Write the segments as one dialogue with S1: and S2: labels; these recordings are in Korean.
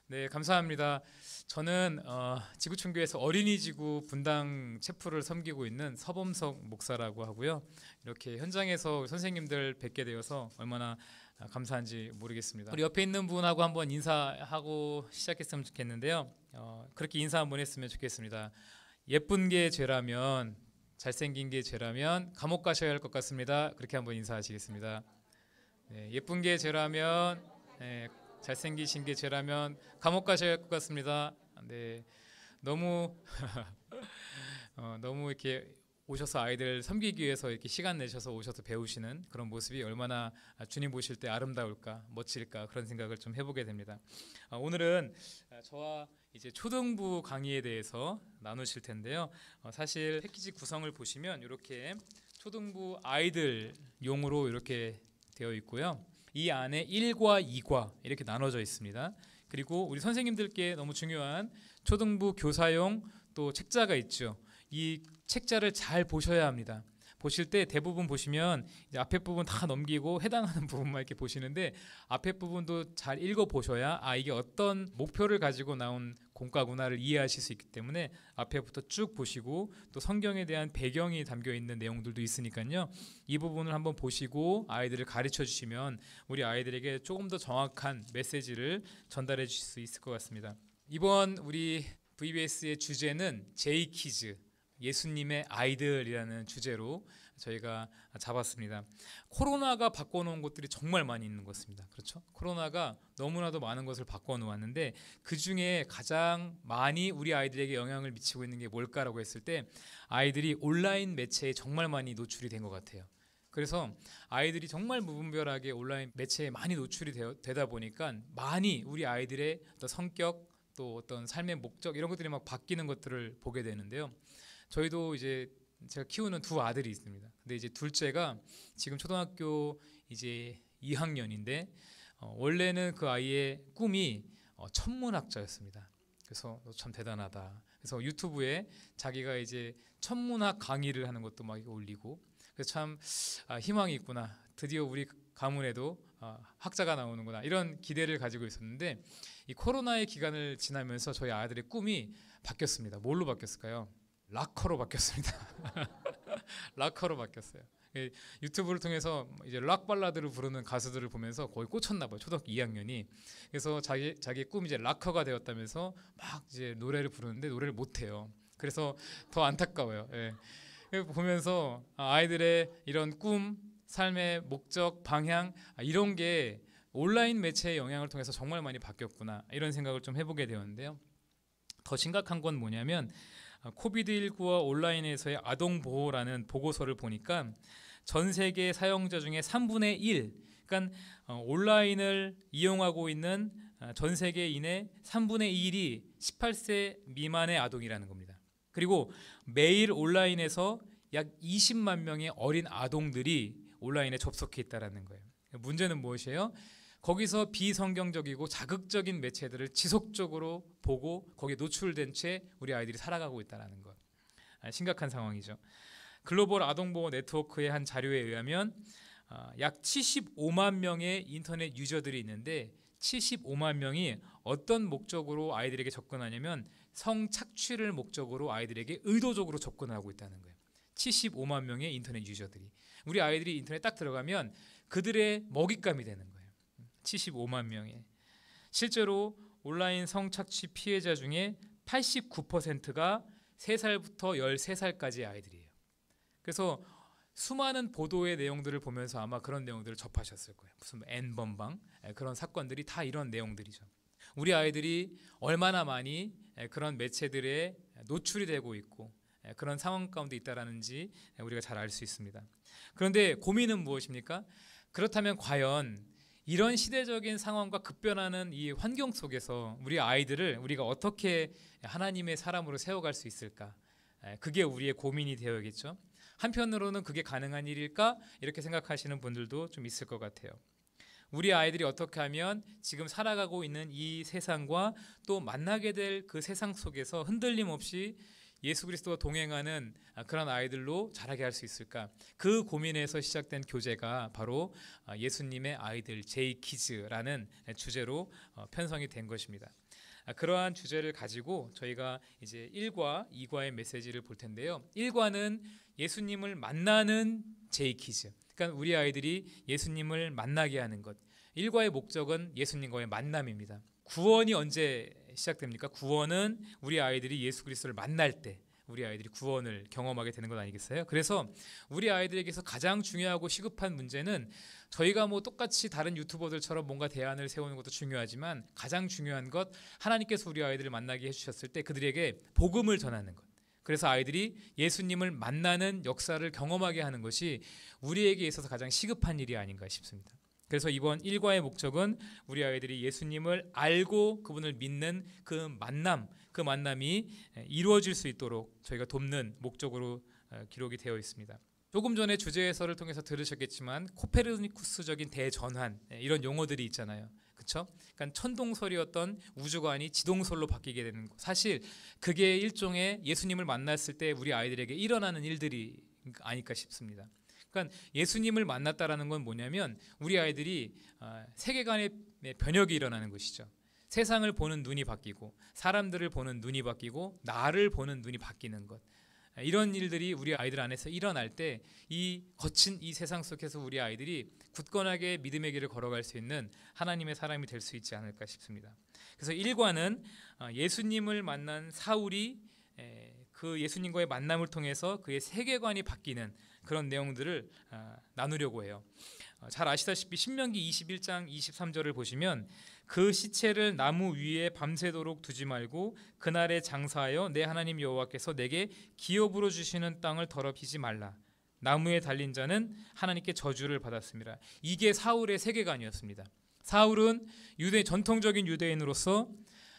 S1: 네, 감사합니다. 저는 지구촌교회에서 어린이지구 분당 체프를 섬기고 있는 서범석 목사라고 하고요. 이렇게 현장에서 선생님들 뵙게 되어서 얼마나 감사한지 모르겠습니다. 우리 옆에 있는 분하고 한번 인사하고 시작했으면 좋겠는데요. 그렇게 인사 한번 했으면 좋겠습니다. 예쁜 게 죄라면, 잘생긴 게 죄라면 감옥 가셔야 할 것 같습니다. 그렇게 한번 인사하시겠습니다. 네, 예쁜 게 죄라면, 네, 잘생기신 게 죄라면 감옥 가셔야 할 것 같습니다. 네, 너무 너무 이렇게 오셔서 아이들 섬기기 위해서 이렇게 시간 내셔서 오셔서 배우시는 그런 모습이 얼마나 주님 보실 때 아름다울까, 멋질까 그런 생각을 좀 해보게 됩니다. 오늘은 저와 이제 초등부 강의에 대해서 나누실 텐데요. 사실 패키지 구성을 보시면 이렇게 초등부 아이들 용으로 이렇게 되어 있고요. 이 안에 1과 2과 이렇게 나눠져 있습니다. 그리고 우리 선생님들께 너무 중요한 초등부 교사용 또 책자가 있죠. 이 책자를 잘 보셔야 합니다. 보실 때 대부분 보시면 이제 앞에 부분 다 넘기고 해당하는 부분만 이렇게 보시는데 앞에 부분도 잘 읽어 보셔야 이게 어떤 목표를 가지고 나온 공과구나를 이해하실 수 있기 때문에 앞에부터 쭉 보시고 또 성경에 대한 배경이 담겨 있는 내용들도 있으니까요. 이 부분을 한번 보시고 아이들을 가르쳐 주시면 우리 아이들에게 조금 더 정확한 메시지를 전달해 주실 수 있을 것 같습니다. 이번 우리 VBS의 주제는 제이키즈, 예수님의 아이들이라는 주제로 저희가 잡았습니다. 코로나가 바꿔놓은 것들이 정말 많이 있는 것 같습니다. 그렇죠? 코로나가 너무나도 많은 것을 바꿔놓았는데 그 중에 가장 많이 우리 아이들에게 영향을 미치고 있는 게 뭘까라고 했을 때 아이들이 온라인 매체에 정말 많이 노출이 된 것 같아요. 그래서 아이들이 정말 무분별하게 온라인 매체에 많이 노출이 되다 보니까 많이 우리 아이들의 어떤 성격 또 어떤 삶의 목적 이런 것들이 막 바뀌는 것들을 보게 되는데요. 저희도 이제 제가 키우는 두 아들이 있습니다. 근데 이제 둘째가 지금 초등학교 이제 2학년인데 원래는 그 아이의 꿈이 천문학자였습니다. 그래서 너 참 대단하다. 그래서 유튜브에 자기가 이제 천문학 강의를 하는 것도 막 올리고 그래서 참 희망이 있구나. 드디어 우리 가문에도 학자가 나오는구나. 이런 기대를 가지고 있었는데 이 코로나의 기간을 지나면서 저희 아들의 꿈이 바뀌었습니다. 뭘로 바뀌었을까요? 락커로 바뀌었습니다. 락커로 바뀌었어요. 유튜브를 통해서 이제 락 발라드를 부르는 가수들을 보면서 거의 꽂혔나 봐요. 초등학교 2학년이. 그래서 자기 꿈이 이제 락커가 되었다면서 막 이제 노래를 부르는데 노래를 못 해요. 그래서 더 안타까워요. 예. 보면서 아이들의 이런 꿈, 삶의 목적, 방향 이런 게 온라인 매체의 영향을 통해서 정말 많이 바뀌었구나 이런 생각을 좀 해보게 되었는데요. 더 심각한 건 뭐냐면 코비드19와 온라인에서의 아동보호라는 보고서를 보니까 전 세계 사용자 중에 3분의 1, 그러니까 온라인을 이용하고 있는 전 세계인의 3분의 1이 18세 미만의 아동이라는 겁니다. 그리고 매일 온라인에서 약 20만 명의 어린 아동들이 온라인에 접속해 있다는 거예요. 문제는 무엇이에요? 거기서 비성경적이고 자극적인 매체들을 지속적으로 보고 거기에 노출된 채 우리 아이들이 살아가고 있다는 것. 심각한 상황이죠. 글로벌 아동보호 네트워크의 한 자료에 의하면 약 75만 명의 인터넷 유저들이 있는데 75만 명이 어떤 목적으로 아이들에게 접근하냐면 성착취를 목적으로 아이들에게 의도적으로 접근하고 있다는 거예요. 75만 명의 인터넷 유저들이. 우리 아이들이 인터넷 딱 들어가면 그들의 먹잇감이 되는 거예요. 75만 명의. 실제로 온라인 성착취 피해자 중에 89%가 3살부터 13살까지의 아이들이에요. 그래서 수많은 보도의 내용들을 보면서 아마 그런 내용들을 접하셨을 거예요. 무슨 N번방 그런 사건들이 다 이런 내용들이죠. 우리 아이들이 얼마나 많이 그런 매체들에 노출이 되고 있고 그런 상황 가운데 있다라는지 우리가 잘 알 수 있습니다. 그런데 고민은 무엇입니까? 그렇다면 과연 이런 시대적인 상황과 급변하는 이 환경 속에서 우리 아이들을 우리가 어떻게 하나님의 사람으로 세워갈 수 있을까? 그게 우리의 고민이 되어야겠죠. 한편으로는 그게 가능한 일일까? 이렇게 생각하시는 분들도 좀 있을 것 같아요. 우리 아이들이 어떻게 하면 지금 살아가고 있는 이 세상과 또 만나게 될 그 세상 속에서 흔들림 없이 예수 그리스도와 동행하는 그런 아이들로 자라게 할 수 있을까? 그 고민에서 시작된 교재가 바로 예수님의 아이들 J키즈라는 주제로 편성이 된 것입니다. 그러한 주제를 가지고 저희가 이제 1과 2과의 메시지를 볼 텐데요. 1과는 예수님을 만나는 J키즈. 그러니까 우리 아이들이 예수님을 만나게 하는 것. 1과의 목적은 예수님과의 만남입니다. 구원이 언제 시작됩니까? 구원은 우리 아이들이 예수 그리스도를 만날 때 우리 아이들이 구원을 경험하게 되는 것 아니겠어요? 그래서 우리 아이들에게서 가장 중요하고 시급한 문제는 저희가 뭐 똑같이 다른 유튜버들처럼 뭔가 대안을 세우는 것도 중요하지만 가장 중요한 것, 하나님께서 우리 아이들을 만나게 해주셨을 때 그들에게 복음을 전하는 것. 그래서 아이들이 예수님을 만나는 역사를 경험하게 하는 것이 우리에게 있어서 가장 시급한 일이 아닌가 싶습니다. 그래서 이번 1과의 목적은 우리 아이들이 예수님을 알고 그분을 믿는 그 만남, 그 만남이 이루어질 수 있도록 저희가 돕는 목적으로 기록이 되어 있습니다. 조금 전에 주제 해설을 통해서 들으셨겠지만 코페르니쿠스적인 대전환, 이런 용어들이 있잖아요. 그렇죠? 그러니까 천동설이었던 우주관이 지동설로 바뀌게 되는 것. 사실 그게 일종의 예수님을 만났을 때 우리 아이들에게 일어나는 일들이 아닐까 싶습니다. 그러니까 예수님을 만났다라는 건 뭐냐면 우리 아이들이 세계관의 변혁이 일어나는 것이죠. 세상을 보는 눈이 바뀌고 사람들을 보는 눈이 바뀌고 나를 보는 눈이 바뀌는 것. 이런 일들이 우리 아이들 안에서 일어날 때 이 거친 이 세상 속에서 우리 아이들이 굳건하게 믿음의 길을 걸어갈 수 있는 하나님의 사람이 될 수 있지 않을까 싶습니다. 그래서 1과는 예수님을 만난 사울이 그 예수님과의 만남을 통해서 그의 세계관이 바뀌는 그런 내용들을 나누려고 해요. 잘 아시다시피 신명기 21장 23절을 보시면 그 시체를 나무 위에 밤새도록 두지 말고 그날에 장사하여 내 하나님 여호와께서 내게 기업으로 주시는 땅을 더럽히지 말라. 나무에 달린 자는 하나님께 저주를 받았습니다. 이게 사울의 세계관이었습니다. 사울은 전통적인 유대인으로서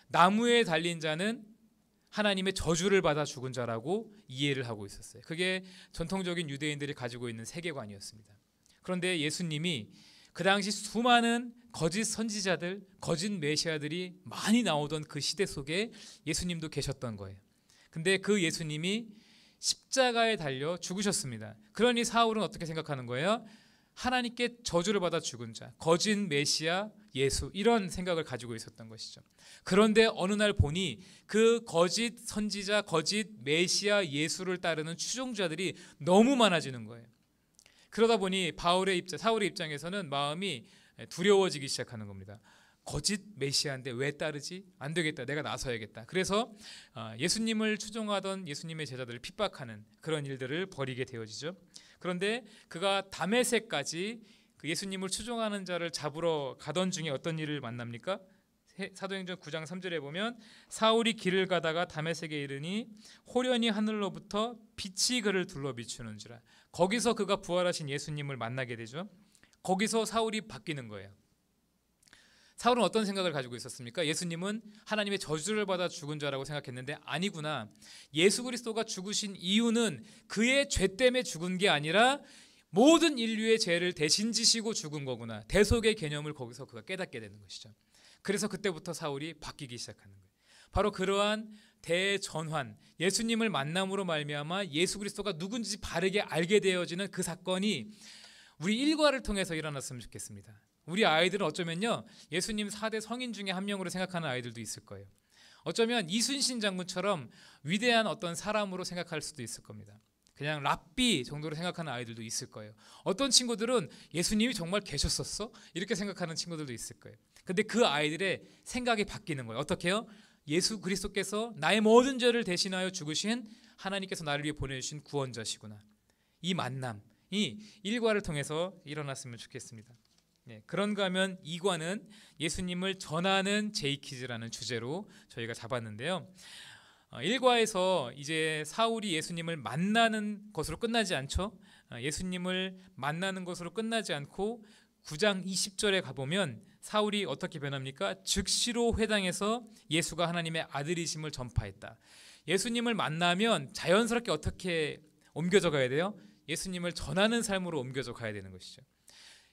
S1: 나무에 달린 자는 하나님의 저주를 받아 죽은 자라고 이해를 하고 있었어요. 그게 전통적인 유대인들이 가지고 있는 세계관이었습니다. 그런데 예수님이 그 당시 수많은 거짓 선지자들, 거짓 메시아들이 많이 나오던 그 시대 속에 예수님도 계셨던 거예요. 근데 그 예수님이 십자가에 달려 죽으셨습니다. 그러니 사울은 어떻게 생각하는 거예요? 하나님께 저주를 받아 죽은 자, 거짓 메시아 예수, 이런 생각을 가지고 있었던 것이죠. 그런데 어느 날 보니 그 거짓 선지자, 거짓 메시아 예수를 따르는 추종자들이 너무 많아지는 거예요. 그러다 보니 사울의 입장에서는 마음이 두려워지기 시작하는 겁니다. 거짓 메시아인데 왜 따르지? 안 되겠다. 내가 나서야겠다. 그래서 예수님을 추종하던 예수님의 제자들을 핍박하는 그런 일들을 벌이게 되어지죠. 그런데 그가 다메섹까지 그 예수님을 추종하는 자를 잡으러 가던 중에 어떤 일을 만납니까? 사도행전 9장 3절에 보면 사울이 길을 가다가 다메섹에 이르니 호련히 하늘로부터 빛이 그를 둘러 비추는지라. 거기서 그가 부활하신 예수님을 만나게 되죠. 거기서 사울이 바뀌는 거예요. 사울은 어떤 생각을 가지고 있었습니까? 예수님은 하나님의 저주를 받아 죽은 자라고 생각했는데 아니구나. 예수 그리스도가 죽으신 이유는 그의 죄 때문에 죽은 게 아니라 모든 인류의 죄를 대신 지시고 죽은 거구나. 대속의 개념을 거기서 그가 깨닫게 되는 것이죠. 그래서 그때부터 사울이 바뀌기 시작하는 거예요. 바로 그러한 대전환, 예수님을 만남으로 말미암아 예수 그리스도가 누군지 바르게 알게 되어지는 그 사건이 우리 일과를 통해서 일어났으면 좋겠습니다. 우리 아이들은 어쩌면요, 예수님 4대 성인 중에 한 명으로 생각하는 아이들도 있을 거예요. 어쩌면 이순신 장군처럼 위대한 어떤 사람으로 생각할 수도 있을 겁니다. 그냥 랍비 정도로 생각하는 아이들도 있을 거예요. 어떤 친구들은 예수님이 정말 계셨었어? 이렇게 생각하는 친구들도 있을 거예요. 근데 그 아이들의 생각이 바뀌는 거예요. 어떻게 해요? 예수 그리스도께서 나의 모든 죄를 대신하여 죽으신 하나님께서 나를 위해 보내주신 구원자시구나. 이 만남이 일과를 통해서 일어났으면 좋겠습니다. 그런가 하면 2과는 예수님을 전하는 제이키즈라는 주제로 저희가 잡았는데요. 1과에서 이제 사울이 예수님을 만나는 것으로 끝나지 않죠. 예수님을 만나는 것으로 끝나지 않고 9장 20절에 가보면 사울이 어떻게 변합니까? 즉시로 회당에서 예수가 하나님의 아들이심을 전파했다. 예수님을 만나면 자연스럽게 어떻게 옮겨져 가야 돼요? 예수님을 전하는 삶으로 옮겨져 가야 되는 것이죠.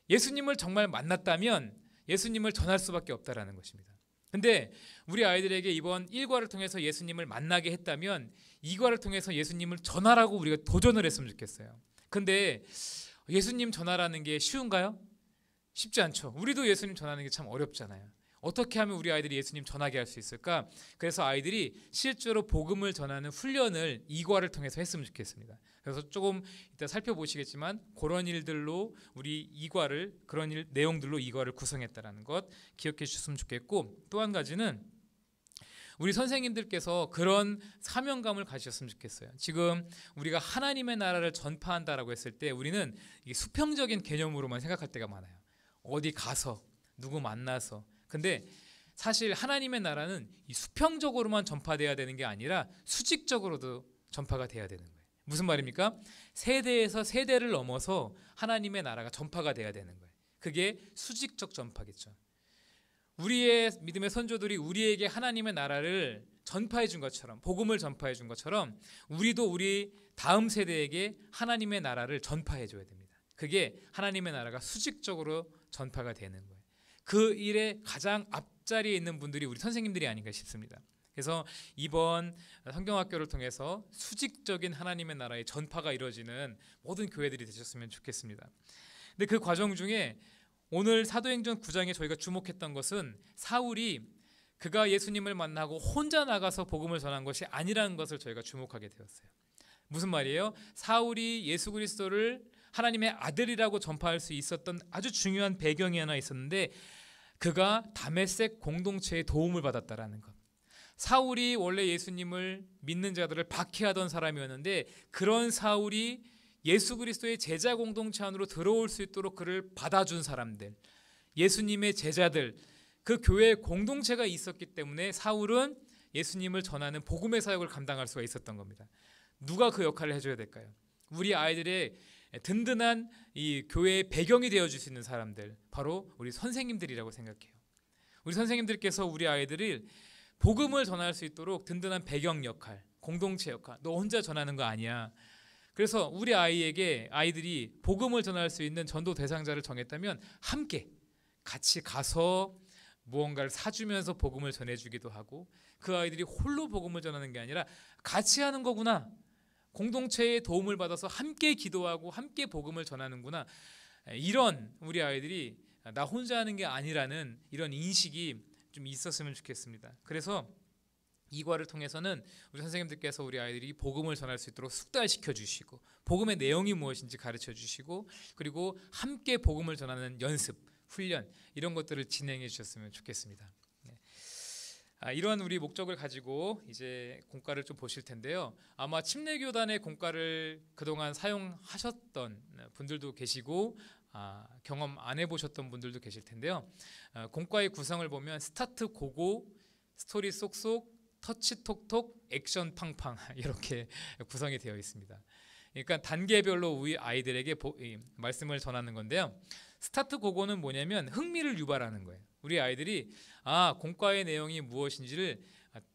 S1: 예수님을 정말 만났다면 예수님을 전할 수밖에 없다라는 것입니다. 근데 우리 아이들에게 이번 1과를 통해서 예수님을 만나게 했다면 2과를 통해서 예수님을 전하라고 우리가 도전을 했으면 좋겠어요. 근데 예수님 전하라는 게 쉬운가요? 쉽지 않죠. 우리도 예수님 전하는 게 참 어렵잖아요. 어떻게 하면 우리 아이들이 예수님 전하게 할 수 있을까? 그래서 아이들이 실제로 복음을 전하는 훈련을 2과를 통해서 했으면 좋겠습니다. 그래서 조금 이따 살펴보시겠지만 그런 일들로 우리 2과를 그런 내용들로 2과를 구성했다라는 것 기억해 주셨으면 좋겠고, 또 한 가지는 우리 선생님들께서 그런 사명감을 가지셨으면 좋겠어요. 지금 우리가 하나님의 나라를 전파한다라고 했을 때 우리는 이게 수평적인 개념으로만 생각할 때가 많아요. 어디 가서 누구 만나서. 근데 사실 하나님의 나라는 이 수평적으로만 전파돼야 되는 게 아니라 수직적으로도 전파가 돼야 되는 거예요. 무슨 말입니까? 세대에서 세대를 넘어서 하나님의 나라가 전파가 돼야 되는 거예요. 그게 수직적 전파겠죠. 우리의 믿음의 선조들이 우리에게 하나님의 나라를 전파해 준 것처럼, 복음을 전파해 준 것처럼 우리도 우리 다음 세대에게 하나님의 나라를 전파해 줘야 됩니다. 그게 하나님의 나라가 수직적으로 전파가 되는 거예요. 그 일에 가장 앞자리에 있는 분들이 우리 선생님들이 아닌가 싶습니다. 그래서 이번 성경학교를 통해서 수직적인 하나님의 나라의 전파가 이루어지는 모든 교회들이 되셨으면 좋겠습니다. 근데 그 과정 중에 오늘 사도행전 9장에 저희가 주목했던 것은 사울이 그가 예수님을 만나고 혼자 나가서 복음을 전한 것이 아니라는 것을 저희가 주목하게 되었어요. 무슨 말이에요? 사울이 예수 그리스도를 하나님의 아들이라고 전파할 수 있었던 아주 중요한 배경이 하나 있었는데, 그가 다메섹 공동체의 도움을 받았다라는 것. 사울이 원래 예수님을 믿는 자들을 박해하던 사람이었는데, 그런 사울이 예수 그리스도의 제자 공동체 안으로 들어올 수 있도록 그를 받아준 사람들, 예수님의 제자들, 그 교회의 공동체가 있었기 때문에 사울은 예수님을 전하는 복음의 사역을 감당할 수가 있었던 겁니다. 누가 그 역할을 해줘야 될까요? 우리 아이들의 든든한 이 교회의 배경이 되어줄 수 있는 사람들, 바로 우리 선생님들이라고 생각해요. 우리 선생님들께서 우리 아이들을 복음을 전할 수 있도록 든든한 배경 역할, 공동체 역할, 너 혼자 전하는 거 아니야. 그래서 우리 아이들이 복음을 전할 수 있는 전도 대상자를 정했다면 함께 같이 가서 무언가를 사주면서 복음을 전해주기도 하고, 그 아이들이 홀로 복음을 전하는 게 아니라 같이 하는 거구나, 공동체의 도움을 받아서 함께 기도하고 함께 복음을 전하는구나, 이런 우리 아이들이 나 혼자 하는 게 아니라는 이런 인식이 좀 있었으면 좋겠습니다. 그래서 이 과를 통해서는 우리 선생님들께서 우리 아이들이 복음을 전할 수 있도록 숙달시켜 주시고, 복음의 내용이 무엇인지 가르쳐 주시고, 그리고 함께 복음을 전하는 연습, 훈련, 이런 것들을 진행해 주셨으면 좋겠습니다. 이러한 우리 목적을 가지고 이제 공과를 좀 보실 텐데요. 아마 침례교단의 공과를 그동안 사용하셨던 분들도 계시고 경험 안 해보셨던 분들도 계실 텐데요. 공과의 구성을 보면 스타트 고고, 스토리 쏙쏙, 터치 톡톡, 액션 팡팡 이렇게 구성이 되어 있습니다. 그러니까 단계별로 우리 아이들에게 말씀을 전하는 건데요. 스타트 고고는 뭐냐면 흥미를 유발하는 거예요. 우리 아이들이 공과의 내용이 무엇인지를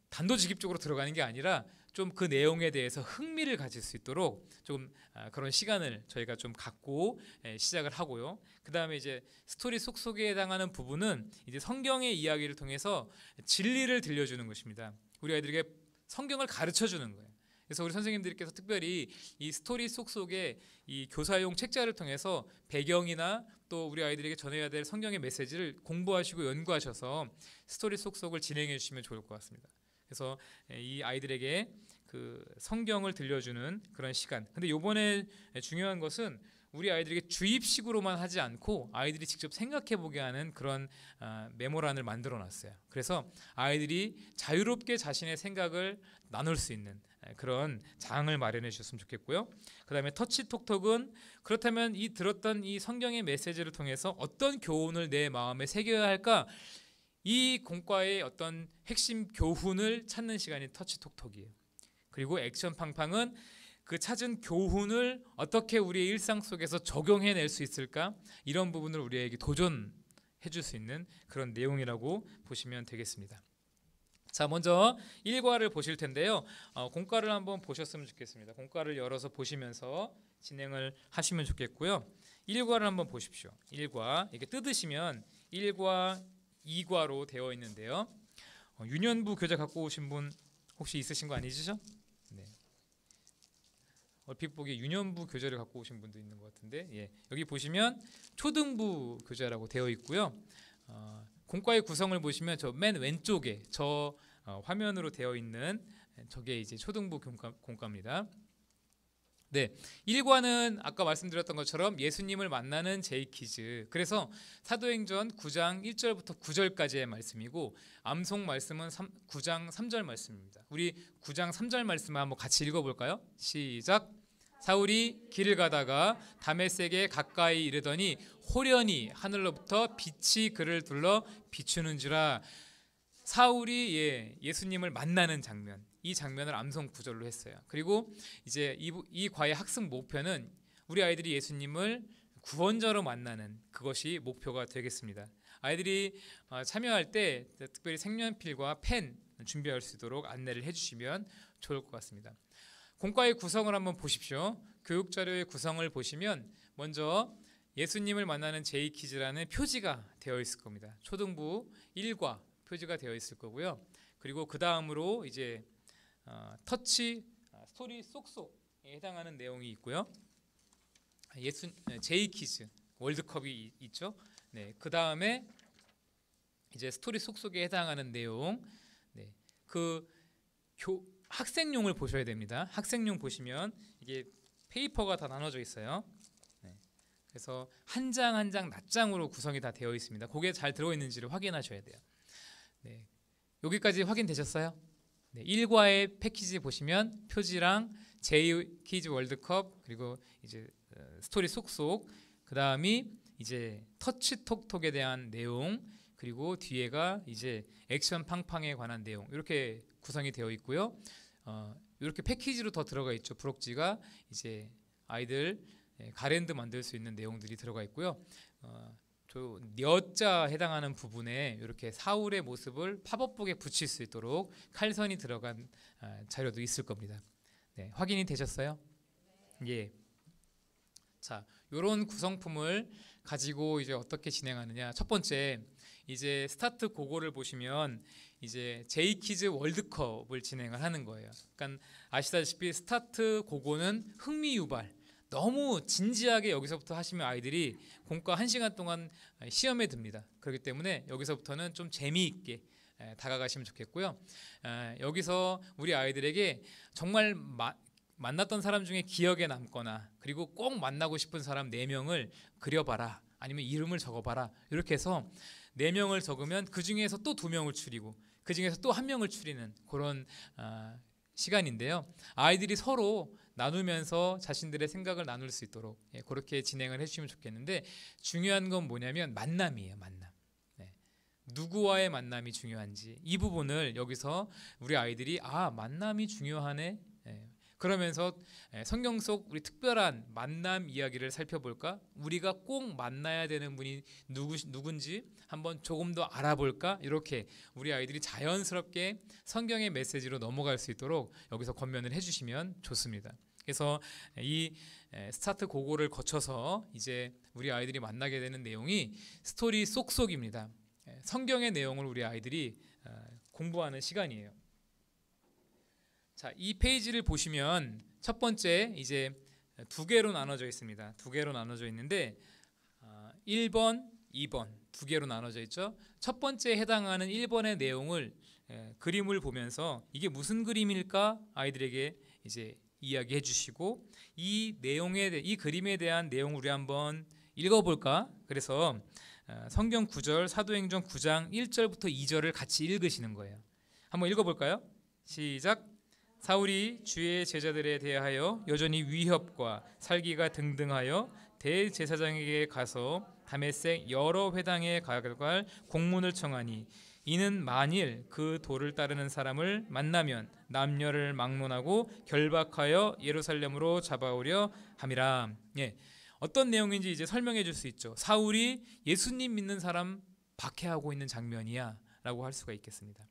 S1: 단도직입적으로 들어가는 게 아니라 좀 그 내용에 대해서 흥미를 가질 수 있도록 좀 그런 시간을 저희가 좀 갖고 시작을 하고요. 그 다음에 이제 스토리 속속에 해당하는 부분은 이제 성경의 이야기를 통해서 진리를 들려주는 것입니다. 우리 아이들에게 성경을 가르쳐 주는 거예요. 그래서 우리 선생님들께서 특별히 이 스토리 속속에 이 교사용 책자를 통해서 배경이나 또 우리 아이들에게 전해야 될 성경의 메시지를 공부하시고 연구하셔서 스토리 속속을 진행해 주시면 좋을 것 같습니다. 그래서 이 아이들에게 그 성경을 들려주는 그런 시간. 근데 이번에 중요한 것은 우리 아이들에게 주입식으로만 하지 않고 아이들이 직접 생각해보게 하는 그런 메모란을 만들어 놨어요. 그래서 아이들이 자유롭게 자신의 생각을 나눌 수 있는 그런 장을 마련해 주셨으면 좋겠고요. 그 다음에 터치톡톡은 그렇다면 이 들었던 이 성경의 메시지를 통해서 어떤 교훈을 내 마음에 새겨야 할까, 이 공과의 어떤 핵심 교훈을 찾는 시간이 터치톡톡이에요. 그리고 액션 팡팡은 그 찾은 교훈을 어떻게 우리의 일상 속에서 적용해낼 수 있을까, 이런 부분을 우리에게 도전해 줄 수 있는 그런 내용이라고 보시면 되겠습니다. 자, 먼저 1과를 보실 텐데요. 공과를 한번 보셨으면 좋겠습니다. 공과를 열어서 보시면서 진행을 하시면 좋겠고요. 1과를 한번 보십시오. 1과 이렇게 뜯으시면 1과, 2과로 되어 있는데요. 유년부 교재 갖고 오신 분 혹시 있으신 거 아니시죠? 네. 얼핏 보기 유년부 교재를 갖고 오신 분도 있는 것 같은데, 예. 여기 보시면 초등부 교재라고 되어 있고요. 공과의 구성을 보시면 저 맨 왼쪽에 화면으로 되어 있는 저게 이제 초등부 공과입니다. 네, 1과는 아까 말씀드렸던 것처럼 예수님을 만나는 제이키즈. 그래서 사도행전 9장 1절부터 9절까지의 말씀이고, 암송 말씀은 9장 3절 말씀입니다. 우리 9장 3절 말씀을 한번 같이 읽어볼까요? 시작. 사울이 길을 가다가 다메섹에 가까이 이르더니 호련히 하늘로부터 빛이 그를 둘러 비추는지라. 사울이 예수님을 만나는 장면, 이 장면을 암송 구절로 했어요. 그리고 이제 이 과의 학습 목표는 우리 아이들이 예수님을 구원자로 만나는 그것이 목표가 되겠습니다. 아이들이 참여할 때 특별히 색연필과 펜 준비할 수 있도록 안내를 해주시면 좋을 것 같습니다. 공과의 구성을 한번 보십시오. 교육자료의 구성을 보시면 먼저 예수님을 만나는 제이키즈라는 표지가 되어 있을 겁니다. 초등부 1과 표지가 되어 있을 거고요. 그리고 그 다음으로 이제 터치 스토리 쏙쏙에 해당하는 내용이 있고요. 제이키즈 월드컵이 있죠. 네, 그 다음에 이제 스토리 쏙쏙에 해당하는 내용. 네, 학생용을 보셔야 됩니다. 학생용 보시면 이게 페이퍼가 다 나눠져 있어요. 네, 그래서 한 장 한 장 낱장으로 구성이 다 되어 있습니다. 그게 잘 들어있는지를 확인하셔야 돼요. 네, 여기까지 확인되셨어요? 네, 1과의 패키지 보시면 표지랑 제이키즈 월드컵, 그리고 이제 스토리 쏙쏙, 그 다음이 이제 터치 톡톡에 대한 내용, 그리고 뒤에가 이제 액션 팡팡에 관한 내용, 이렇게 구성이 되어 있고요. 이렇게 패키지로 더 들어가 있죠. 부록지가 이제 아이들 가랜드 만들 수 있는 내용들이 들어가 있고요. 저 녀자 해당하는 부분에 이렇게 사울의 모습을 팝업북에 붙일 수 있도록 칼선이 들어간 자료도 있을 겁니다. 네, 확인이 되셨어요? 예. 자, 이런 구성품을 가지고 이제 어떻게 진행하느냐. 첫 번째, 이제 스타트 고고를 보시면 이제 제이키즈 월드컵을 진행을 하는 거예요. 그러니까 아시다시피 스타트 고고는 흥미 유발. 너무 진지하게 여기서부터 하시면 아이들이 공과 1시간 동안 시험에 듭니다. 그렇기 때문에 여기서부터는 좀 재미있게 다가가시면 좋겠고요. 여기서 우리 아이들에게 정말 만났던 사람 중에 기억에 남거나, 그리고 꼭 만나고 싶은 사람 4명을 그려봐라, 아니면 이름을 적어봐라. 이렇게 해서 4명을 적으면 그 중에서 또 2명을 추리고, 그 중에서 또 1명을 추리는 그런 시간인데요. 아이들이 서로 나누면서 자신들의 생각을 나눌 수 있도록 그렇게 진행을 해주시면 좋겠는데, 중요한 건 뭐냐면 만남이에요. 만남. 네. 누구와의 만남이 중요한지, 이 부분을 여기서 우리 아이들이 만남이 중요하네, 그러면서 성경 속 우리 특별한 만남 이야기를 살펴볼까? 우리가 꼭 만나야 되는 분이 누군지 한번 조금 더 알아볼까? 이렇게 우리 아이들이 자연스럽게 성경의 메시지로 넘어갈 수 있도록 여기서 권면을 해주시면 좋습니다. 그래서 이 스타트 고고를 거쳐서 이제 우리 아이들이 만나게 되는 내용이 스토리 쏙쏙입니다. 성경의 내용을 우리 아이들이 공부하는 시간이에요. 자, 이 페이지를 보시면 첫 번째 이제 2개로 나눠져 있습니다. 2개로 나눠져 있는데 1번, 2번 2개로 나눠져 있죠. 첫 번째에 해당하는 1번의 내용을 그림을 보면서 이게 무슨 그림일까 아이들에게 이제 이야기해 주시고, 이 그림에 대한 내용을 우리 한번 읽어볼까? 그래서 성경 구절 사도행전 9장 1절부터 2절을 같이 읽으시는 거예요. 한번 읽어볼까요? 시작. 사울이 주의 제자들에 대하여 여전히 위협과 살기가 등등하여 대제사장에게 가서 다메섹 여러 회당에 가갈 공문을 청하니, 이는 만일 그 도를 따르는 사람을 만나면 남녀를 막론하고 결박하여 예루살렘으로 잡아오려 함이라. 어떤 내용인지 이제 설명해 줄 수 있죠. 사울이 예수님 믿는 사람 박해하고 있는 장면이야 라고 할 수가 있겠습니다.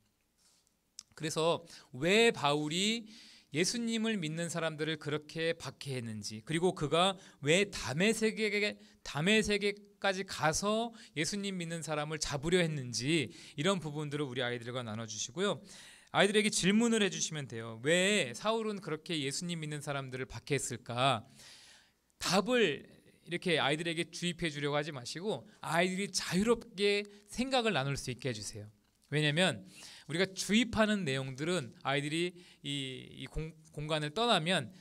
S1: 그래서 왜 바울이 예수님을 믿는 사람들을 그렇게 박해했는지, 그리고 그가 왜 담의 세계까지 가서 예수님 믿는 사람을 잡으려 했는지, 이런 부분들을 우리 아이들과 나눠주시고요. 아이들에게 질문을 해주시면 돼요. 왜 사울은 그렇게 예수님 믿는 사람들을 박해했을까? 답을 이렇게 아이들에게 주입해 주려고 하지 마시고 아이들이 자유롭게 생각을 나눌 수 있게 해주세요. 왜냐하면 우리가 주입하는 내용들은 아이들이 이 공간을 떠나면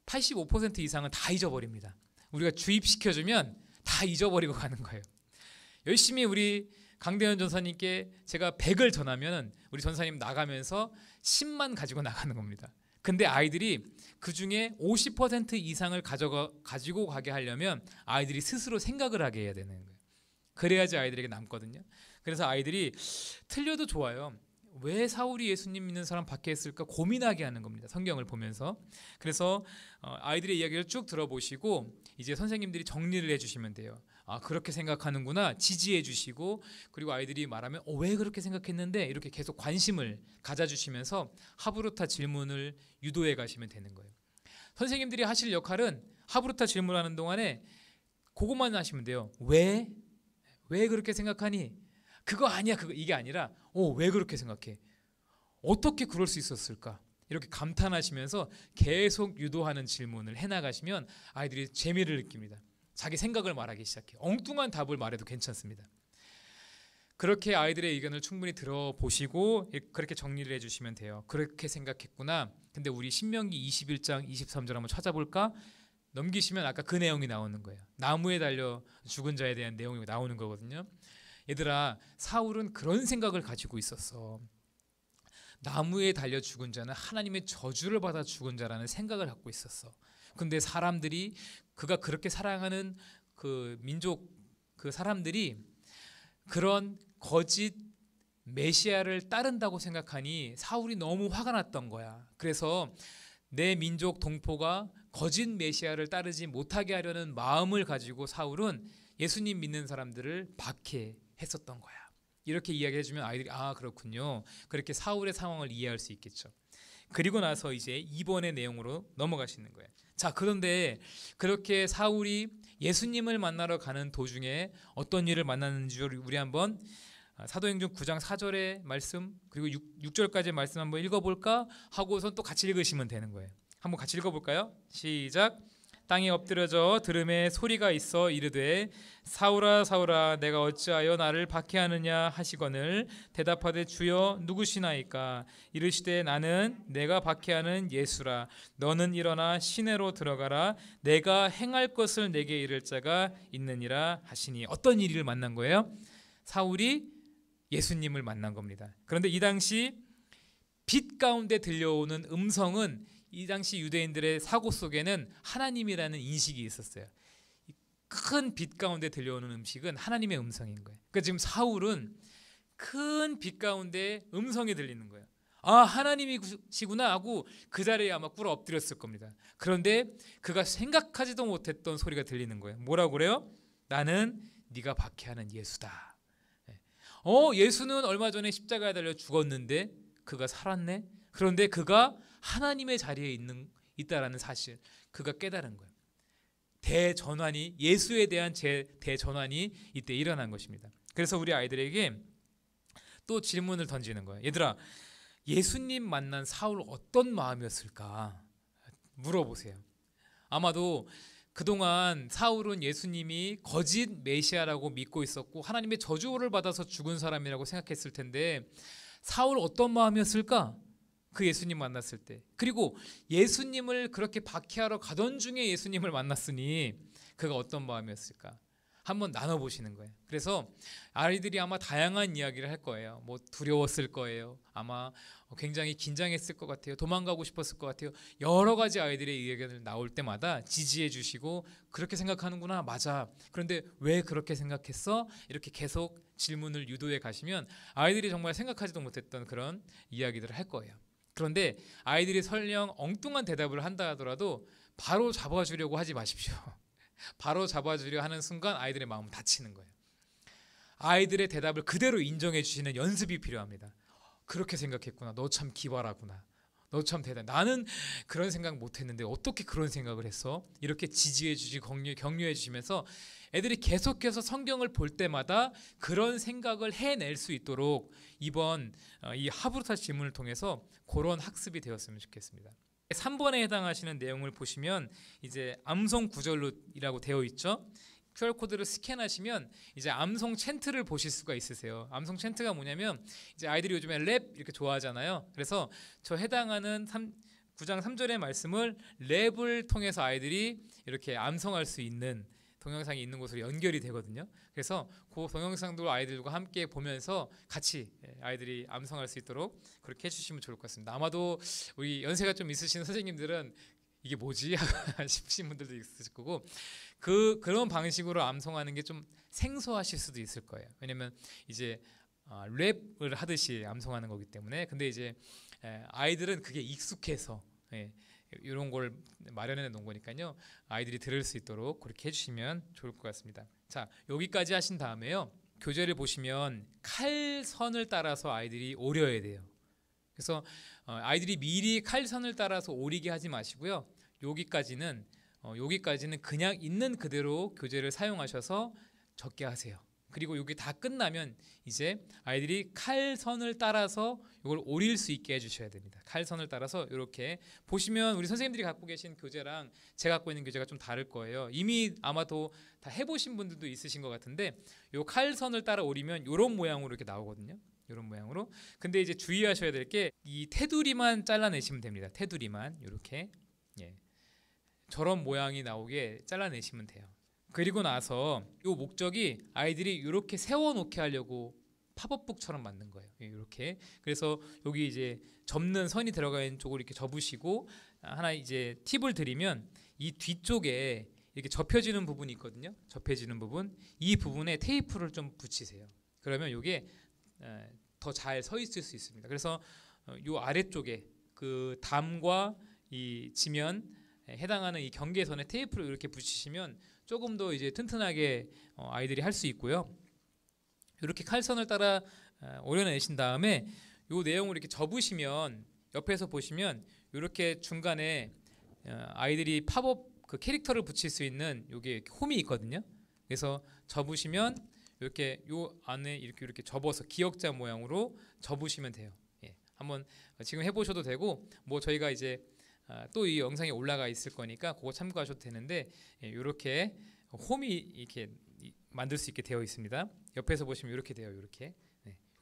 S1: 85% 이상은 다 잊어버립니다. 우리가 주입시켜주면 다 잊어버리고 가는 거예요. 열심히 우리 강대현 전사님께 제가 100을 전하면 우리 전사님 나가면서 10만 가지고 나가는 겁니다. 근데 아이들이 그 중에 50% 이상을 가지고 가게 하려면 아이들이 스스로 생각을 하게 해야 되는 거예요. 그래야지 아이들에게 남거든요. 그래서 아이들이 틀려도 좋아요. 왜 사울이 예수님 믿는 사람 박해했을까 고민하게 하는 겁니다. 성경을 보면서. 그래서 아이들의 이야기를 쭉 들어보시고 이제 선생님들이 정리를 해주시면 돼요. 아, 그렇게 생각하는구나 지지해 주시고, 그리고 아이들이 말하면 왜 그렇게 생각했는데, 이렇게 계속 관심을 가져주시면서 하브루타 질문을 유도해 가시면 되는 거예요. 선생님들이 하실 역할은 하브루타 질문하는 동안에 그것만 하시면 돼요. 왜 그렇게 생각하니? 그거 아니야, 이게 아니라 왜 그렇게 생각해? 어떻게 그럴 수 있었을까? 이렇게 감탄하시면서 계속 유도하는 질문을 해나가시면 아이들이 재미를 느낍니다. 자기 생각을 말하기 시작해요. 엉뚱한 답을 말해도 괜찮습니다. 그렇게 아이들의 의견을 충분히 들어보시고 그렇게 정리를 해주시면 돼요. 그렇게 생각했구나. 근데 우리 신명기 21장 23절 한번 찾아볼까? 넘기시면 아까 그 내용이 나오는 거예요. 나무에 달려 죽은 자에 대한 내용이 나오는 거거든요. 얘들아, 사울은 그런 생각을 가지고 있었어. 나무에 달려 죽은 자는 하나님의 저주를 받아 죽은 자라는 생각을 갖고 있었어. 근데 사람들이, 그가 그렇게 사랑하는 그 민족, 그 사람들이 그런 거짓 메시아를 따른다고 생각하니 사울이 너무 화가 났던 거야. 그래서 내 민족 동포가 거짓 메시아를 따르지 못하게 하려는 마음을 가지고 사울은 예수님 믿는 사람들을 박해했었던 거야. 이렇게 이야기해주면 아이들이 그렇군요. 그렇게 사울의 상황을 이해할 수 있겠죠. 그리고 나서 이제 2번의 내용으로 넘어가시는 거예요. 자, 그런데 그렇게 사울이 예수님을 만나러 가는 도중에 어떤 일을 만났는지 우리 한번 사도행전 9장 4절의 말씀 그리고 6절까지의 말씀 한번 읽어볼까 하고선 또 같이 읽으시면 되는 거예요. 한번 같이 읽어볼까요? 시작. 땅에 엎드려져 들음에 소리가 있어 이르되 사울아 사울아 내가 어찌하여 나를 박해하느냐 하시거늘 대답하되 주여 누구시나이까? 이르시되 나는 내가 박해하는 예수라. 너는 일어나 시내로 들어가라. 내가 행할 것을 내게 이를 자가 있느니라 하시니. 어떤 일을 만난 거예요? 사울이 예수님을 만난 겁니다. 그런데 이 당시 빛 가운데 들려오는 음성은 이 당시 유대인들의 사고 속에는 하나님이라는 인식이 있었어요. 큰 빛 가운데 들려오는 음식은 하나님의 음성인 거예요. 그러니까 지금 사울은 큰 빛 가운데 음성이 들리는 거예요. 하나님이시구나 하고 그 자리에 아마 꿇어 엎드렸을 겁니다. 그런데 그가 생각하지도 못했던 소리가 들리는 거예요. 뭐라고 그래요? 나는 네가 박해하는 예수다. 예수는 얼마 전에 십자가에 달려 죽었는데 그가 살았네. 그런데 그가 하나님의 자리에 있다라는 사실, 그가 깨달은 거예요. 대전환이, 예수에 대한 대전환이 이때 일어난 것입니다. 그래서 우리 아이들에게 또 질문을 던지는 거예요. 얘들아, 예수님 만난 사울 어떤 마음이었을까? 물어보세요. 아마도 그동안 사울은 예수님이 거짓 메시아라고 믿고 있었고 하나님의 저주를 받아서 죽은 사람이라고 생각했을 텐데 사울 어떤 마음이었을까? 그 예수님 만났을 때. 그리고 예수님을 그렇게 박해하러 가던 중에 예수님을 만났으니 그가 어떤 마음이었을까? 한번 나눠보시는 거예요. 그래서 아이들이 아마 다양한 이야기를 할 거예요. 뭐 두려웠을 거예요. 아마 굉장히 긴장했을 것 같아요. 도망가고 싶었을 것 같아요. 여러 가지 아이들의 의견을 나올 때마다 지지해 주시고 그렇게 생각하는구나, 맞아. 그런데 왜 그렇게 생각했어? 이렇게 계속 질문을 유도해 가시면 아이들이 정말 생각하지도 못했던 그런 이야기들을 할 거예요. 그런데 아이들이 설령 엉뚱한 대답을 한다 하더라도 바로 잡아주려고 하지 마십시오. 바로 잡아주려 하는 순간 아이들의 마음은 다치는 거예요. 아이들의 대답을 그대로 인정해 주시는 연습이 필요합니다. 그렇게 생각했구나. 너 참 기발하구나. 너 참 대단. 나는 그런 생각 못했는데 어떻게 그런 생각을 했어? 이렇게 지지해주지 격려해주시면서 애들이 계속해서 성경을 볼 때마다 그런 생각을 해낼 수 있도록 이번 이 하브루타 질문을 통해서 그런 학습이 되었으면 좋겠습니다. 3번에 해당하시는 내용을 보시면 이제 암송 구절로이라고 되어 있죠. QR코드를 스캔하시면 이제 암송 챈트를 보실 수가 있으세요. 암송 챈트가 뭐냐면 이제 아이들이 요즘에 랩 이렇게 좋아하잖아요. 그래서 저 해당하는 9장 3절의 말씀을 랩을 통해서 아이들이 이렇게 암송할 수 있는 동영상이 있는 곳으로 연결이 되거든요. 그래서 그 동영상도 아이들과 함께 보면서 같이 아이들이 암송할 수 있도록 그렇게 해주시면 좋을 것 같습니다. 아마도 우리 연세가 좀 있으신 선생님들은 이게 뭐지? 싶으신 분들도 있을 거고 그런 방식으로 암송하는 게 좀 생소하실 수도 있을 거예요. 왜냐면 이제 랩을 하듯이 암송하는 거기 때문에. 근데 이제 아이들은 그게 익숙해서 이런 걸 마련해 놓은 거니까요. 아이들이 들을 수 있도록 그렇게 해주시면 좋을 것 같습니다. 자, 여기까지 하신 다음에요. 교재를 보시면 칼선을 따라서 아이들이 오려야 돼요. 그래서 아이들이 미리 칼선을 따라서 오리게 하지 마시고요. 여기까지는 그냥 있는 그대로 교재를 사용하셔서 적게 하세요. 그리고 여기 다 끝나면 이제 아이들이 칼선을 따라서 이걸 오릴 수 있게 해주셔야 됩니다. 칼선을 따라서 이렇게 보시면 우리 선생님들이 갖고 계신 교재랑 제가 갖고 있는 교재가 좀 다를 거예요. 이미 아마도 다 해보신 분들도 있으신 것 같은데 이 칼선을 따라 오리면 이런 모양으로 이렇게 나오거든요. 이런 모양으로. 근데 이제 주의하셔야 될 게 이 테두리만 잘라내시면 됩니다. 테두리만 이렇게 저런 모양이 나오게 잘라내시면 돼요. 그리고 나서 이 목적이 아이들이 이렇게 세워놓게 하려고 팝업북처럼 만든 거예요. 이렇게. 그래서 여기 이제 접는 선이 들어가 있는 쪽을 이렇게 접으시고 하나 이제 팁을 드리면 이 뒤쪽에 이렇게 접혀지는 부분이 있거든요. 접혀지는 부분. 이 부분에 테이프를 좀 붙이세요. 그러면 이게 더 잘 서 있을 수 있습니다. 그래서 이 아래쪽에 그 담과 이 지면 해당하는 이 경계선에 테이프를 이렇게 붙이시면 조금 더 이제 튼튼하게 아이들이 할 수 있고요. 이렇게 칼선을 따라 오려내신 다음에 이 내용을 이렇게 접으시면 옆에서 보시면 이렇게 중간에 아이들이 팝업 그 캐릭터를 붙일 수 있는 여기 홈이 있거든요. 그래서 접으시면 이렇게 요 안에 이렇게 접어서 기역자 모양으로 접으시면 돼요. 한번 지금 해보셔도 되고 뭐 저희가 이제 또 이 영상이 올라가 있을 거니까 그거 참고하셔도 되는데 이렇게 홈이 이렇게 만들 수 있게 되어 있습니다. 옆에서 보시면 이렇게 돼요.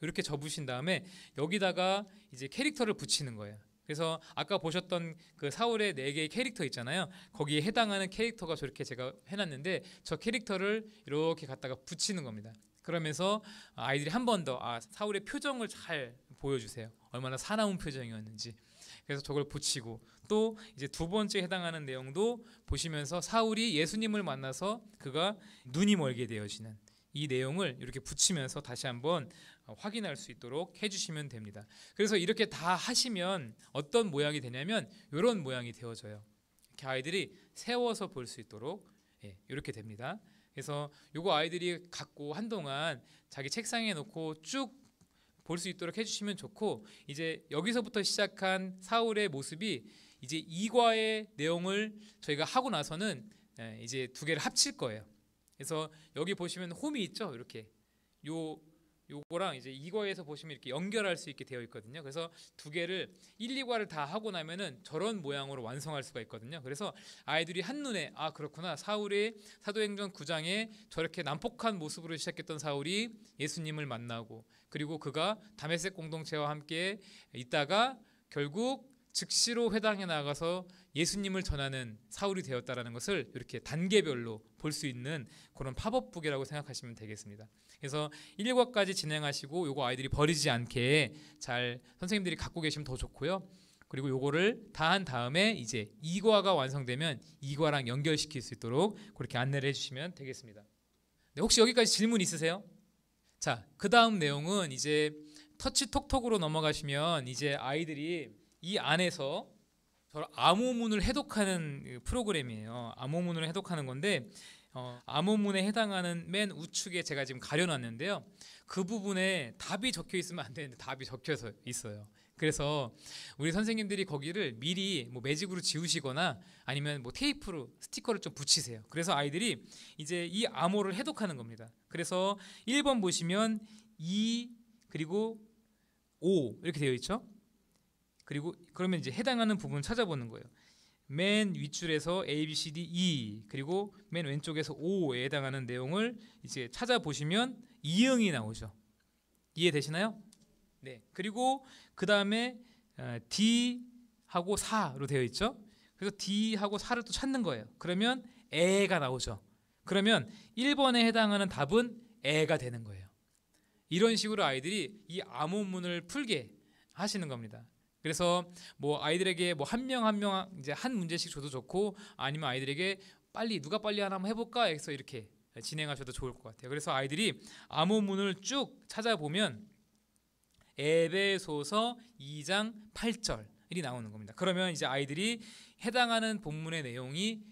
S1: 이렇게 접으신 다음에 여기다가 이제 캐릭터를 붙이는 거예요. 그래서 아까 보셨던 그 사울의 4개의 캐릭터 있잖아요. 거기에 해당하는 캐릭터가 저렇게 제가 해놨는데 저 캐릭터를 이렇게 갖다가 붙이는 겁니다. 그러면서 아이들이 한 번 더 사울의 표정을 잘 보여주세요. 얼마나 사나운 표정이었는지. 그래서 저걸 붙이고 또 이제 두 번째 해당하는 내용도 보시면서 사울이 예수님을 만나서 그가 눈이 멀게 되어지는 이 내용을 이렇게 붙이면서 다시 한번 확인할 수 있도록 해주시면 됩니다. 그래서 이렇게 다 하시면 어떤 모양이 되냐면 이런 모양이 되어져요. 이렇게 아이들이 세워서 볼 수 있도록 이렇게 됩니다. 그래서 이거 아이들이 갖고 한동안 자기 책상에 놓고 쭉 볼 수 있도록 해주시면 좋고 이제 여기서부터 시작한 사울의 모습이 이제 2과의 내용을 저희가 하고 나서는 이제 두 개를 합칠 거예요. 그래서 여기 보시면 홈이 있죠. 이렇게 요거랑 이제 2과에서 보시면 이렇게 연결할 수 있게 되어 있거든요. 그래서 두 개를 1, 2과를 다 하고 나면은 저런 모양으로 완성할 수가 있거든요. 그래서 아이들이 한눈에 그렇구나. 사울의 사도행전 9장에 저렇게 난폭한 모습으로 시작했던 사울이 예수님을 만나고 그리고 그가 다메섹 공동체와 함께 있다가 결국 즉시로 회당에 나가서 예수님을 전하는 사울이 되었다라는 것을 이렇게 단계별로 볼 수 있는 그런 팝업북이라고 생각하시면 되겠습니다. 그래서 1과까지 진행하시고 요거 아이들이 버리지 않게 잘 선생님들이 갖고 계시면 더 좋고요. 그리고 요거를 다 한 다음에 이제 2과가 완성되면 2과랑 연결시킬 수 있도록 그렇게 안내를 해주시면 되겠습니다. 네, 혹시 여기까지 질문 있으세요? 자, 그 다음 내용은 이제 터치톡톡으로 넘어가시면 이제 아이들이 이 안에서 암호문을 해독하는 프로그램이에요. 암호문을 해독하는 건데 암호문에 해당하는 맨 우측에 제가 지금 가려놨는데요. 그 부분에 답이 적혀 있으면 안 되는데 답이 적혀서 있어요. 그래서 우리 선생님들이 거기를 미리 뭐 매직으로 지우시거나 아니면 뭐 테이프로 스티커를 좀 붙이세요. 그래서 아이들이 이제 이 암호를 해독하는 겁니다. 그래서 1번 보시면 2 그리고 5 이렇게 되어 있죠. 그리고 그러면 이제 해당하는 부분 찾아보는 거예요. 맨 윗줄에서 A, B, C, D, E 그리고 맨 왼쪽에서 O에 해당하는 내용을 이제 찾아보시면 이응이 나오죠. 이해되시나요? 네. 그리고 그 다음에 D하고 4로 되어 있죠. 그래서 D하고 4를 또 찾는 거예요. 그러면 애가 나오죠. 그러면 1번에 해당하는 답은 애가 되는 거예요. 이런 식으로 아이들이 이 암호문을 풀게 하시는 겁니다. 그래서 뭐 아이들에게 뭐 한 명 한 명 이제 한 문제씩 줘도 좋고 아니면 아이들에게 빨리 누가 빨리 하나 한번 해볼까 해서 이렇게 진행하셔도 좋을 것 같아요. 그래서 아이들이 암호문을 쭉 찾아보면 에베소서 2장 8절이 나오는 겁니다. 그러면 이제 아이들이 해당하는 본문의 내용이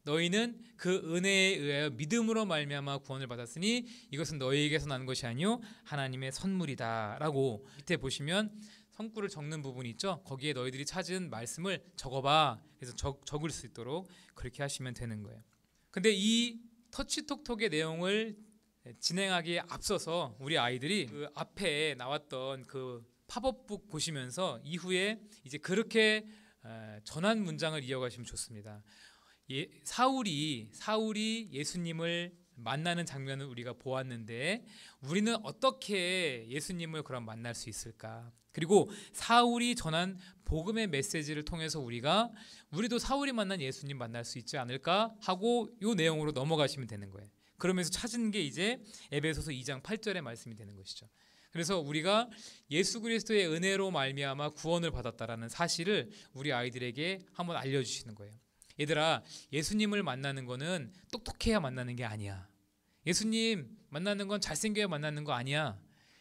S1: 너희는 그 은혜에 의하여 믿음으로 말미암아 구원을 받았으니 이것은 너희에게서 난 것이 아니요 하나님의 선물이다라고 밑에 보시면 성구를 적는 부분이 있죠. 거기에 너희들이 찾은 말씀을 적어봐. 그래서 적을 수 있도록 그렇게 하시면 되는 거예요. 근데 이 터치톡톡의 내용을 진행하기에 앞서서 우리 아이들이 그 앞에 나왔던 그 팝업북 보시면서 이후에 이제 그렇게 전한 문장을 이어가시면 좋습니다. 사울이 예수님을 만나는 장면을 우리가 보았는데 우리는 어떻게 예수님을 그럼 만날 수 있을까? 그리고 사울이 전한 복음의 메시지를 통해서 우리도 사울이 만난 예수님 만날 수 있지 않을까 하고 이 내용으로 넘어가시면 되는 거예요. 그러면서 찾은 게 이제 에베소서 2장 8절의 말씀이 되는 것이죠. 그래서 우리가 예수 그리스도의 은혜로 말미암아 구원을 받았다라는 사실을 우리 아이들에게 한번 알려주시는 거예요. 얘들아, 예수님을 만나는 거는 똑똑해야 만나는 게 아니야. 예수님 만나는 건 잘생겨야 만나는 거 아니야.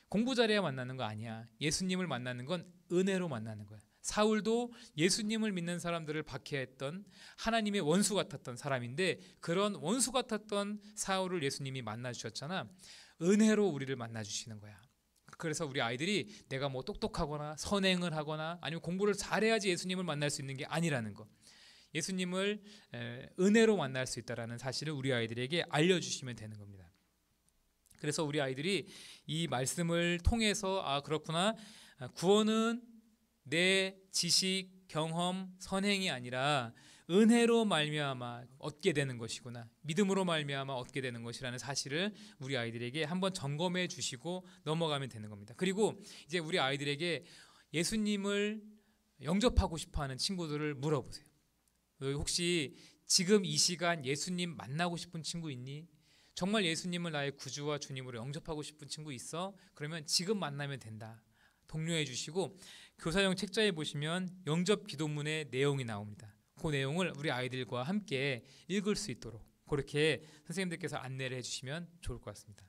S1: 공부 잘해야 만나는 거 아니야. 예수님을 만나는 건 은혜로 만나는 거야. 사울도 예수님을 믿는 사람들을 박해했던 하나님의 원수 같았던 사람인데 그런 원수 같았던 사울을 예수님이 만나주셨잖아. 은혜로 우리를 만나주시는 거야. 그래서 우리 아이들이 내가 뭐 똑똑하거나 선행을 하거나 아니면 공부를 잘해야지 예수님을 만날 수 있는 게 아니라는 거. 예수님을 은혜로 만날 수 있다는 사실을 우리 아이들에게 알려주시면 되는 겁니다. 그래서 우리 아이들이 이 말씀을 통해서 그렇구나, 구원은 내 지식, 경험, 선행이 아니라 은혜로 말미암아 얻게 되는 것이구나, 믿음으로 말미암아 얻게 되는 것이라는 사실을 우리 아이들에게 한번 점검해 주시고 넘어가면 되는 겁니다. 그리고 이제 우리 아이들에게 예수님을 영접하고 싶어하는 친구들을 물어보세요. 너희 혹시 지금 이 시간 예수님 만나고 싶은 친구 있니? 정말 예수님을 나의 구주와 주님으로 영접하고 싶은 친구 있어? 그러면 지금 만나면 된다. 독려해 주시고 교사용 책자에 보시면 영접 기도문의 내용이 나옵니다. 그 내용을 우리 아이들과 함께 읽을 수 있도록 그렇게 선생님들께서 안내를 해주시면 좋을 것 같습니다.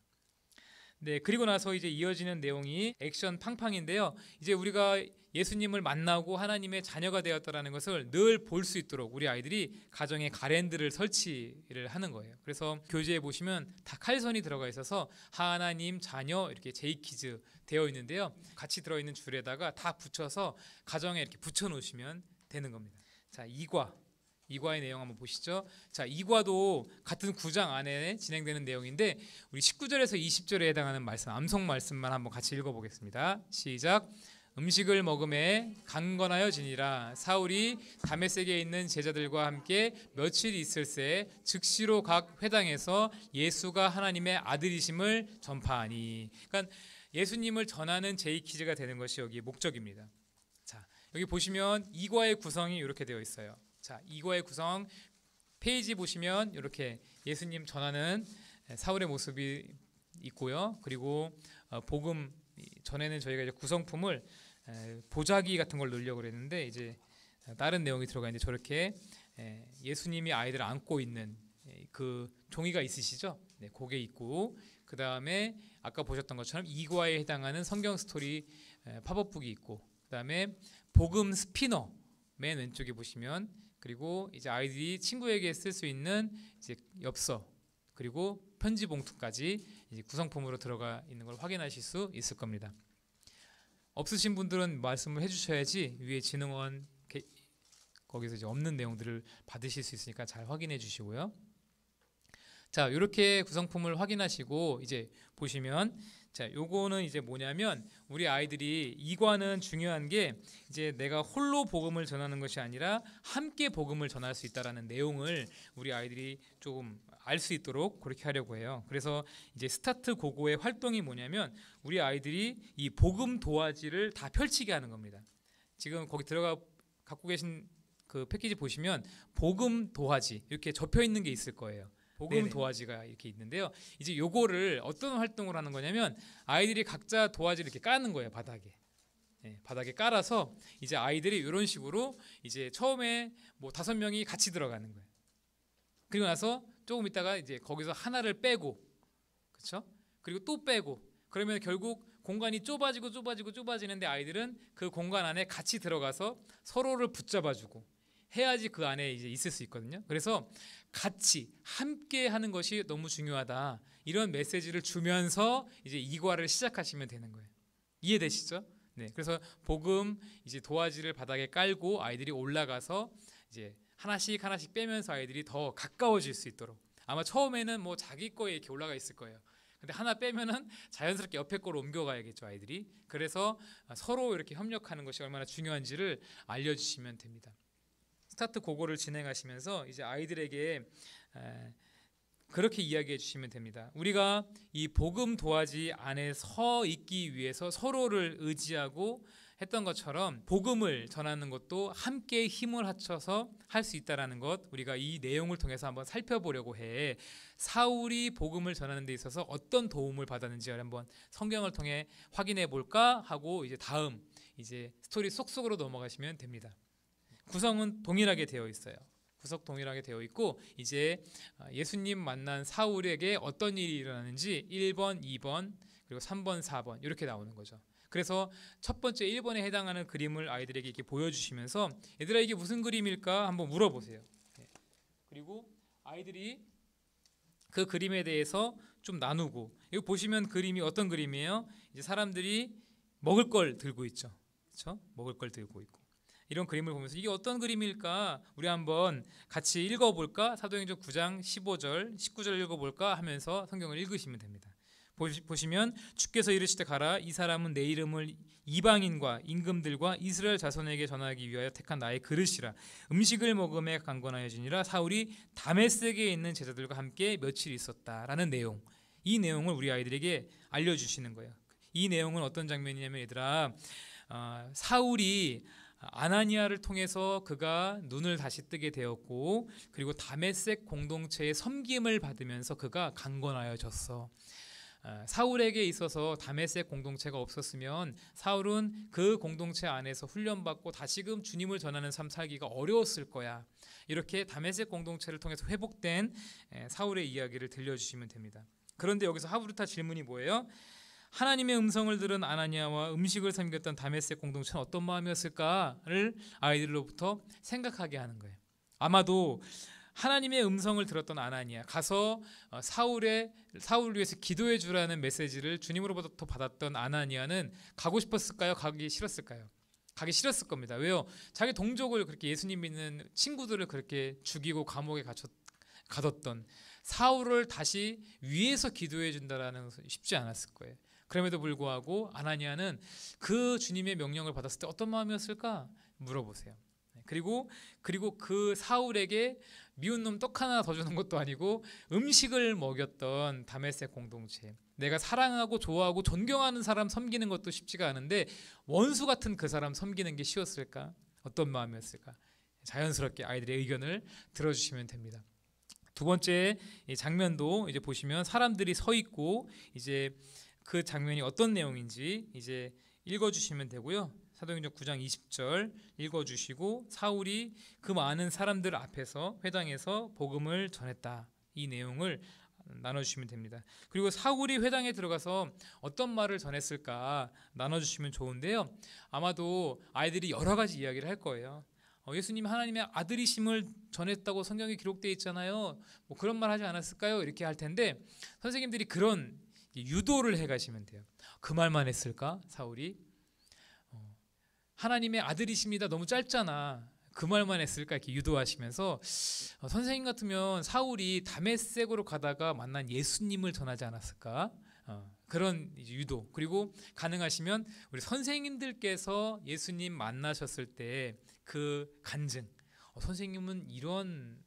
S1: 네, 그리고 나서 이제 이어지는 내용이 액션 팡팡인데요. 이제 우리가 예수님을 만나고 하나님의 자녀가 되었다라는 것을 늘 볼 수 있도록 우리 아이들이 가정에 가랜드를 설치를 하는 거예요. 그래서 교재에 보시면 다 칼선이 들어가 있어서 하나님 자녀 이렇게 제이키즈 되어 있는데요. 같이 들어있는 줄에다가 다 붙여서 가정에 이렇게 붙여 놓으시면 되는 겁니다. 자, 2과의 내용 한번 보시죠. 자, 2과도 같은 9장 안에 진행되는 내용인데 우리 19절에서 20절에 해당하는 말씀, 암송 말씀만 한번 같이 읽어보겠습니다. 시작. 음식을 먹음에 강건하여 지니라. 사울이 다메섹에 있는 제자들과 함께 며칠 있을새 즉시로 각 회당에서 예수가 하나님의 아들이심을 전파하니. 그러니까 예수님을 전하는 제이키즈가 되는 것이 여기 목적입니다. 자, 여기 보시면 2과의 구성이 이렇게 되어 있어요. 자, 2과의 구성 페이지 보시면 이렇게 예수님 전하는 사울의 모습이 있고요. 그리고 복음 전에는 저희가 이제 구성품을 보자기 같은 걸 넣으려고 그랬는데 이제 다른 내용이 들어가 있는데 저렇게 예수님이 아이들을 안고 있는 그 종이가 있으시죠? 네, 그게 있고 그 다음에 아까 보셨던 것처럼 2과에 해당하는 성경 스토리 팝업북이 있고 그 다음에 복음 스피너 맨 왼쪽에 보시면 그리고 이제 아이들이 친구에게 쓸 수 있는 이제 엽서 그리고 편지 봉투까지 이제 구성품으로 들어가 있는 걸 확인하실 수 있을 겁니다. 없으신 분들은 말씀을 해주셔야지 위에 진흥원 거기서 이제 없는 내용들을 받으실 수 있으니까 잘 확인해 주시고요. 자, 이렇게 구성품을 확인하시고 이제 보시면, 자, 요거는 이제 뭐냐면 우리 아이들이 이과는 중요한 게 이제 내가 홀로 복음을 전하는 것이 아니라 함께 복음을 전할 수 있다라는 내용을 우리 아이들이 조금 알 수 있도록 그렇게 하려고 해요. 그래서 이제 스타트 고고의 활동이 뭐냐면 우리 아이들이 이 복음 도화지를 다 펼치게 하는 겁니다. 지금 거기 들어가 갖고 계신 그 패키지 보시면 복음 도화지 이렇게 접혀 있는 게 있을 거예요. 복음
S2: 네네.
S1: 도화지가 이렇게 있는데요. 이제 요거를 어떤 활동을 하는 거냐면 아이들이 각자 도화지를 이렇게 까는 거예요, 바닥에. 네, 바닥에 깔아서 이제 아이들이 이런 식으로 이제 처음에 뭐 5명이 같이 들어가는 거예요. 그리고 나서 조금 있다가 이제 거기서 하나를 빼고, 그렇죠? 그리고 또 빼고, 그러면 결국 공간이 좁아지는데 아이들은 그 공간 안에 같이 들어가서 서로를 붙잡아주고 해야지 그 안에 이제 있을 수 있거든요. 그래서 같이 함께 하는 것이 너무 중요하다. 이런 메시지를 주면서 이제 이과를 시작하시면 되는 거예요. 이해되시죠? 네. 그래서 복음 이제 도화지를 바닥에 깔고 아이들이 올라가서 이제 하나씩 빼면서 아이들이 더 가까워질 수 있도록. 아마 처음에는 뭐 자기 거에 이렇게 올라가 있을 거예요. 근데 하나 빼면은 자연스럽게 옆에 거로 옮겨가야겠죠, 아이들이. 그래서 서로 이렇게 협력하는 것이 얼마나 중요한지를 알려주시면 됩니다. 스타트 고고를 진행하시면서 이제 아이들에게 그렇게 이야기해 주시면 됩니다. 우리가 이 복음 도화지 안에 서 있기 위해서 서로를 의지하고 했던 것처럼 복음을 전하는 것도 함께 힘을 합쳐서 할 수 있다라는 것, 우리가 이 내용을 통해서 한번 살펴보려고 해. 사울이 복음을 전하는 데 있어서 어떤 도움을 받았는지 한번 성경을 통해 확인해 볼까 하고 이제 다음 이제 스토리 속속으로 넘어가시면 됩니다. 구성은 동일하게 되어 있어요. 구석 동일하게 되어 있고 이제 예수님 만난 사울에게 어떤 일이 일어나는지 1번, 2번, 그리고 3번, 4번 이렇게 나오는 거죠. 그래서 첫 번째 1번에 해당하는 그림을 아이들에게 이렇게 보여주시면서 얘들아 이게 무슨 그림일까 한번 물어보세요. 그리고 아이들이 그 그림에 대해서 좀 나누고, 이거 보시면 그림이 어떤 그림이에요? 이제 사람들이 먹을 걸 들고 있죠. 그렇죠? 먹을 걸 들고 있고. 이런 그림을 보면서 이게 어떤 그림일까? 우리 한번 같이 읽어볼까? 사도행전 9장 15절, 19절 읽어볼까? 하면서 성경을 읽으시면 됩니다. 보시면 주께서 이르시되 가라. 이 사람은 내 이름을 이방인과 임금들과 이스라엘 자손에게 전하기 위하여 택한 나의 그릇이라. 음식을 먹음에 강권하여지니라. 사울이 다메섹에 있는 제자들과 함께 며칠 있었다라는 내용. 이 내용을 우리 아이들에게 알려주시는 거예요. 이 내용은 어떤 장면이냐면 얘들아, 사울이 아나니아를 통해서 그가 눈을 다시 뜨게 되었고, 그리고 다메섹 공동체의 섬김을 받으면서 그가 강건하여졌어. 사울에게 있어서 다메섹 공동체가 없었으면 사울은 그 공동체 안에서 훈련받고 다시금 주님을 전하는 삶 살기가 어려웠을 거야. 이렇게 다메섹 공동체를 통해서 회복된 사울의 이야기를 들려주시면 됩니다. 그런데 여기서 하브르타 질문이 뭐예요? 하나님의 음성을 들은 아나니아와 음식을 섬겼던 다메섹 공동체는 어떤 마음이었을까를 아이들로부터 생각하게 하는 거예요. 아마도 하나님의 음성을 들었던 아나니아, 가서 사울을 위해서 기도해 주라는 메시지를 주님으로부터 받았던 아나니아는 가고 싶었을까요? 가기 싫었을까요? 가기 싫었을 겁니다. 왜요? 자기 동족을 그렇게 예수님 믿는 친구들을 그렇게 죽이고 감옥에 가뒀던 사울을 다시 위해서 기도해 준다라는 것은 쉽지 않았을 거예요. 그럼에도 불구하고 아나니아는 그 주님의 명령을 받았을 때 어떤 마음이었을까? 물어보세요. 그리고 그 사울에게 미운 놈 떡 하나 더 주는 것도 아니고 음식을 먹였던 다메섹 공동체, 내가 사랑하고 좋아하고 존경하는 사람 섬기는 것도 쉽지가 않은데 원수 같은 그 사람 섬기는 게 쉬웠을까? 어떤 마음이었을까? 자연스럽게 아이들의 의견을 들어주시면 됩니다. 두 번째 장면도 이제 보시면 사람들이 서 있고 이제 그 장면이 어떤 내용인지 이제 읽어주시면 되고요. 사도행전 9장 20절 읽어주시고 사울이 그 많은 사람들 앞에서 회당에서 복음을 전했다. 이 내용을 나눠주시면 됩니다. 그리고 사울이 회당에 들어가서 어떤 말을 전했을까 나눠주시면 좋은데요. 아마도 아이들이 여러 가지 이야기를 할 거예요. 예수님 하나님의 아들이심을 전했다고 성경에 기록되어 있잖아요. 뭐 그런 말 하지 않았을까요? 이렇게 할 텐데 선생님들이 그런 유도를 해가시면 돼요. 그 말만 했을까? 사울이? 하나님의 아들이십니다. 너무 짧잖아. 그 말만 했을까 이렇게 유도하시면서 선생님 같으면 사울이 다메섹으로 가다가 만난 예수님을 전하지 않았을까? 그런 유도. 그리고 가능하시면 우리 선생님들께서 예수님 만나셨을 때 그 간증. 선생님은 이런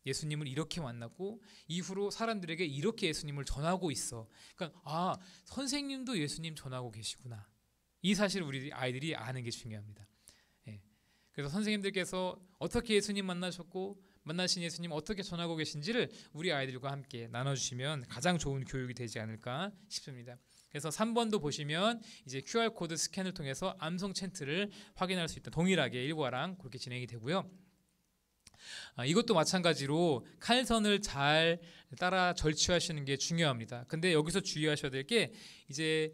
S1: 예수님을 이렇게 만났고 이후로 사람들에게 이렇게 예수님을 전하고 있어. 그러니까 선생님도 예수님 전하고 계시구나. 이 사실을 우리 아이들이 아는 게 중요합니다. 그래서 선생님들께서 어떻게 예수님 만나셨고 만나신 예수님 어떻게 전하고 계신지를 우리 아이들과 함께 나눠주시면 가장 좋은 교육이 되지 않을까 싶습니다. 그래서 3번도 보시면 이제 QR코드 스캔을 통해서 암송 챈트를 확인할 수 있다. 동일하게 일과랑 그렇게 진행이 되고요. 이것도 마찬가지로 칼선을 잘 따라 절취하시는 게 중요합니다. 근데 여기서 주의하셔야 될 게 이제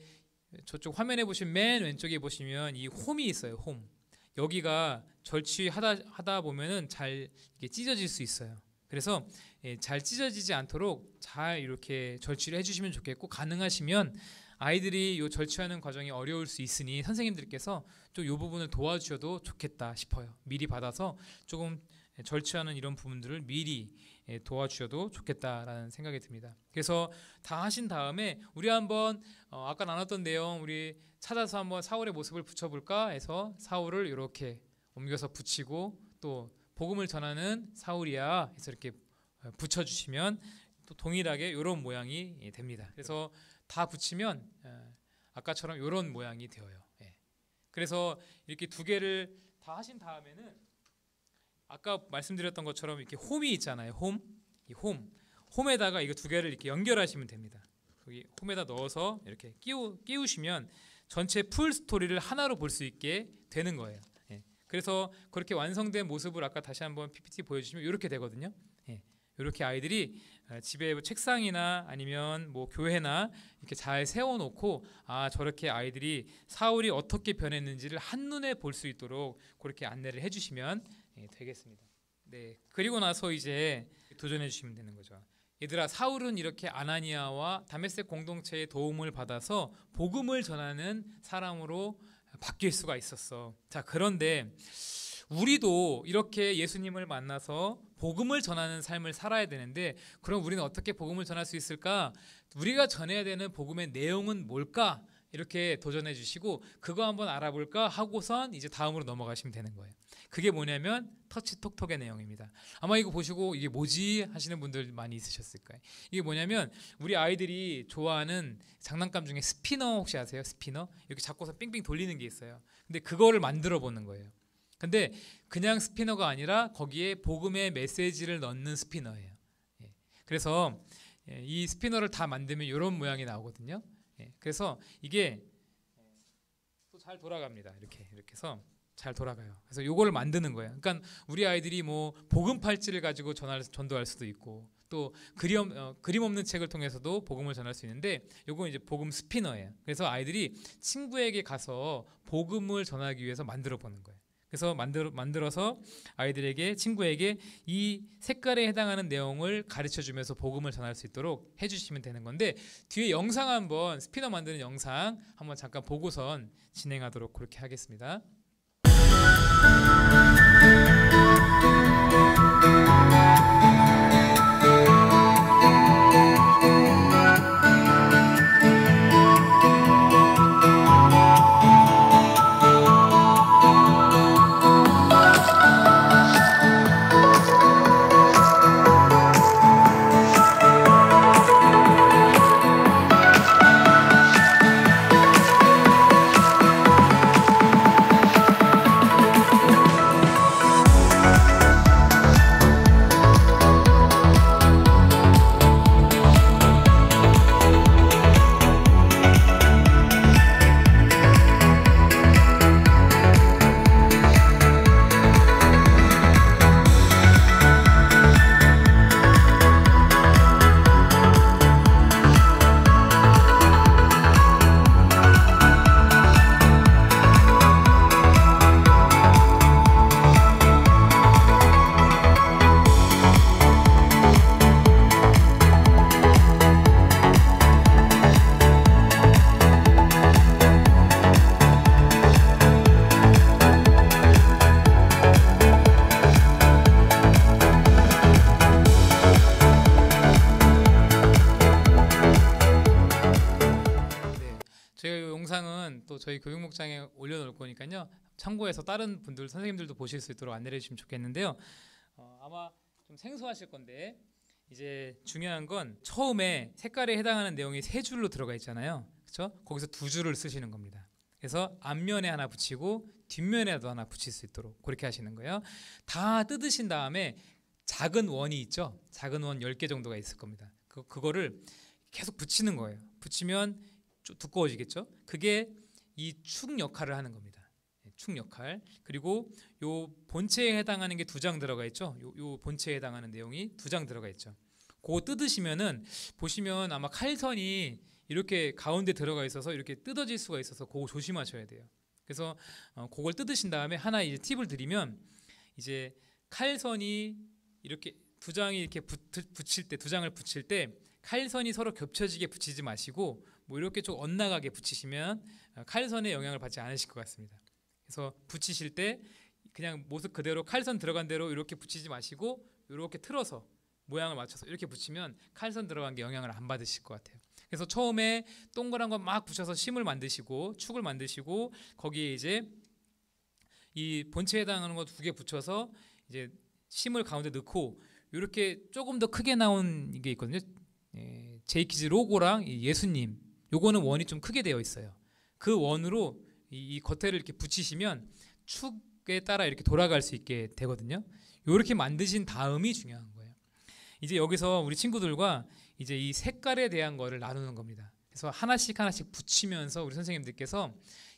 S1: 저쪽 화면에 보시면 맨 왼쪽에 보시면 이 홈이 있어요. 홈. 여기가 절취하다 보면은 잘 이게 찢어질 수 있어요. 그래서 잘 찢어지지 않도록 잘 이렇게 절취를 해주시면 좋겠고, 가능하시면 아이들이 이 절취하는 과정이 어려울 수 있으니 선생님들께서 좀 이 부분을 도와주셔도 좋겠다 싶어요. 미리 받아서 조금 절취하는 이런 부분들을 미리 도와주셔도 좋겠다라는 생각이 듭니다. 그래서 다 하신 다음에 우리 한번 아까 나눴던 내용 우리 찾아서 한번 사울의 모습을 붙여볼까 해서 사울을 이렇게 옮겨서 붙이고, 또 복음을 전하는 사울이야 해서 이렇게 붙여주시면 또 동일하게 이런 모양이 됩니다. 그래서 다 붙이면 아까처럼 이런 모양이 되어요. 그래서 이렇게 두 개를 다 하신 다음에는 아까 말씀드렸던 것처럼 이렇게 홈이 있잖아요. 이 홈에다가 이거 두 개를 이렇게 연결하시면 됩니다. 여기 홈에다 넣어서 이렇게 끼우시면 전체 풀 스토리를 하나로 볼 수 있게 되는 거예요. 그래서 그렇게 완성된 모습을 아까 다시 한번 PPT 보여주시면 이렇게 되거든요. 이렇게 아이들이 집에 책상이나 아니면 뭐 교회나 이렇게 잘 세워놓고 저렇게 아이들이 사울이 어떻게 변했는지를 한눈에 볼 수 있도록 그렇게 안내를 해주시면 되겠습니다. 네, 그리고 나서 이제 도전해 주시면 되는 거죠. 얘들아, 사울은 이렇게 아나니아와 다메섹 공동체의 도움을 받아서 복음을 전하는 사람으로 바뀔 수가 있었어. 자, 그런데 우리도 이렇게 예수님을 만나서 복음을 전하는 삶을 살아야 되는데, 그럼 우리는 어떻게 복음을 전할 수 있을까? 우리가 전해야 되는 복음의 내용은 뭘까? 이렇게 도전해 주시고 그거 한번 알아볼까 하고선 이제 다음으로 넘어가시면 되는 거예요. 그게 뭐냐면 터치톡톡의 내용입니다. 아마 이거 보시고 이게 뭐지 하시는 분들 많이 있으셨을 거예요. 이게 뭐냐면 우리 아이들이 좋아하는 장난감 중에 스피너 혹시 아세요? 스피너? 이렇게 잡고서 삥삥 돌리는 게 있어요. 근데 그거를 만들어 보는 거예요. 근데 그냥 스피너가 아니라 거기에 복음의 메시지를 넣는 스피너예요. 그래서 이 스피너를 다 만들면 이런 모양이 나오거든요. 그래서 이게 또 잘 돌아갑니다. 이렇게 해서 잘 돌아가요. 그래서 이거를 만드는 거예요. 그러니까 우리 아이들이 뭐 복음 팔찌를 가지고 전도할 수도 있고, 또 그림 없는 책을 통해서도 복음을 전할 수 있는데, 이건 이제 복음 스피너예요. 그래서 아이들이 친구에게 가서 복음을 전하기 위해서 만들어 보는 거예요. 그래서 만들어서 아이들에게, 친구에게 이 색깔에 해당하는 내용을 가르쳐주면서 복음을 전할 수 있도록 해주시면 되는 건데, 뒤에 영상 한번 스피너 만드는 영상 한번 잠깐 보고선 진행하도록 그렇게 하겠습니다. 있으면 또 저희 교육목장에 올려놓을 거니까요. 참고해서 다른 분들 선생님들도 보실 수 있도록 안내해 주시면 좋겠는데요. 아마 좀 생소하실 건데 이제 중요한 건 처음에 색깔에 해당하는 내용이 세 줄로 들어가 있잖아요. 그렇죠? 거기서 두 줄을 쓰시는 겁니다. 그래서 앞면에 하나 붙이고 뒷면에도 하나 붙일 수 있도록 그렇게 하시는 거예요. 다 뜯으신 다음에 작은 원이 있죠. 작은 원 10개 정도가 있을 겁니다. 그거를 계속 붙이는 거예요. 붙이면 좀 두꺼워지겠죠. 그게 이 축 역할을 하는 겁니다. 축 역할. 그리고 요 본체에 해당하는 게 2장 들어가 있죠. 요 본체에 해당하는 내용이 2장 들어가 있죠. 그거 뜯으시면은 보시면 아마 칼선이 이렇게 가운데 들어가 있어서 이렇게 뜯어질 수가 있어서 그거 조심하셔야 돼요. 그래서 그걸 뜯으신 다음에 하나 이제 팁을 드리면 이제 칼선이 이렇게 2장이 이렇게 붙일 때 2장을 붙일 때 칼선이 서로 겹쳐지게 붙이지 마시고 뭐 이렇게 좀 엇나가게 붙이시면 칼선의 영향을 받지 않으실 것 같습니다. 그래서 붙이실 때 그냥 모습 그대로 칼선 들어간 대로 이렇게 붙이지 마시고 이렇게 틀어서 모양을 맞춰서 이렇게 붙이면 칼선 들어간 게 영향을 안 받으실 것 같아요. 그래서 처음에 동그란 거 막 붙여서 심을 만드시고 축을 만드시고 거기에 이제 이 본체에 해당하는 거 2개 붙여서 이제 심을 가운데 넣고 이렇게 조금 더 크게 나온 게 있거든요. 제이키즈 로고랑 예수님 요거는 원이 좀 크게 되어 있어요. 그 원으로 이 겉에를 이렇게 붙이시면 축에 따라 이렇게 돌아갈 수 있게 되거든요. 이렇게 만드신 다음이 중요한 거예요. 이제 여기서 우리 친구들과 이제 이 색깔에 대한 거를 나누는 겁니다. 그래서 하나씩 붙이면서 우리 선생님들께서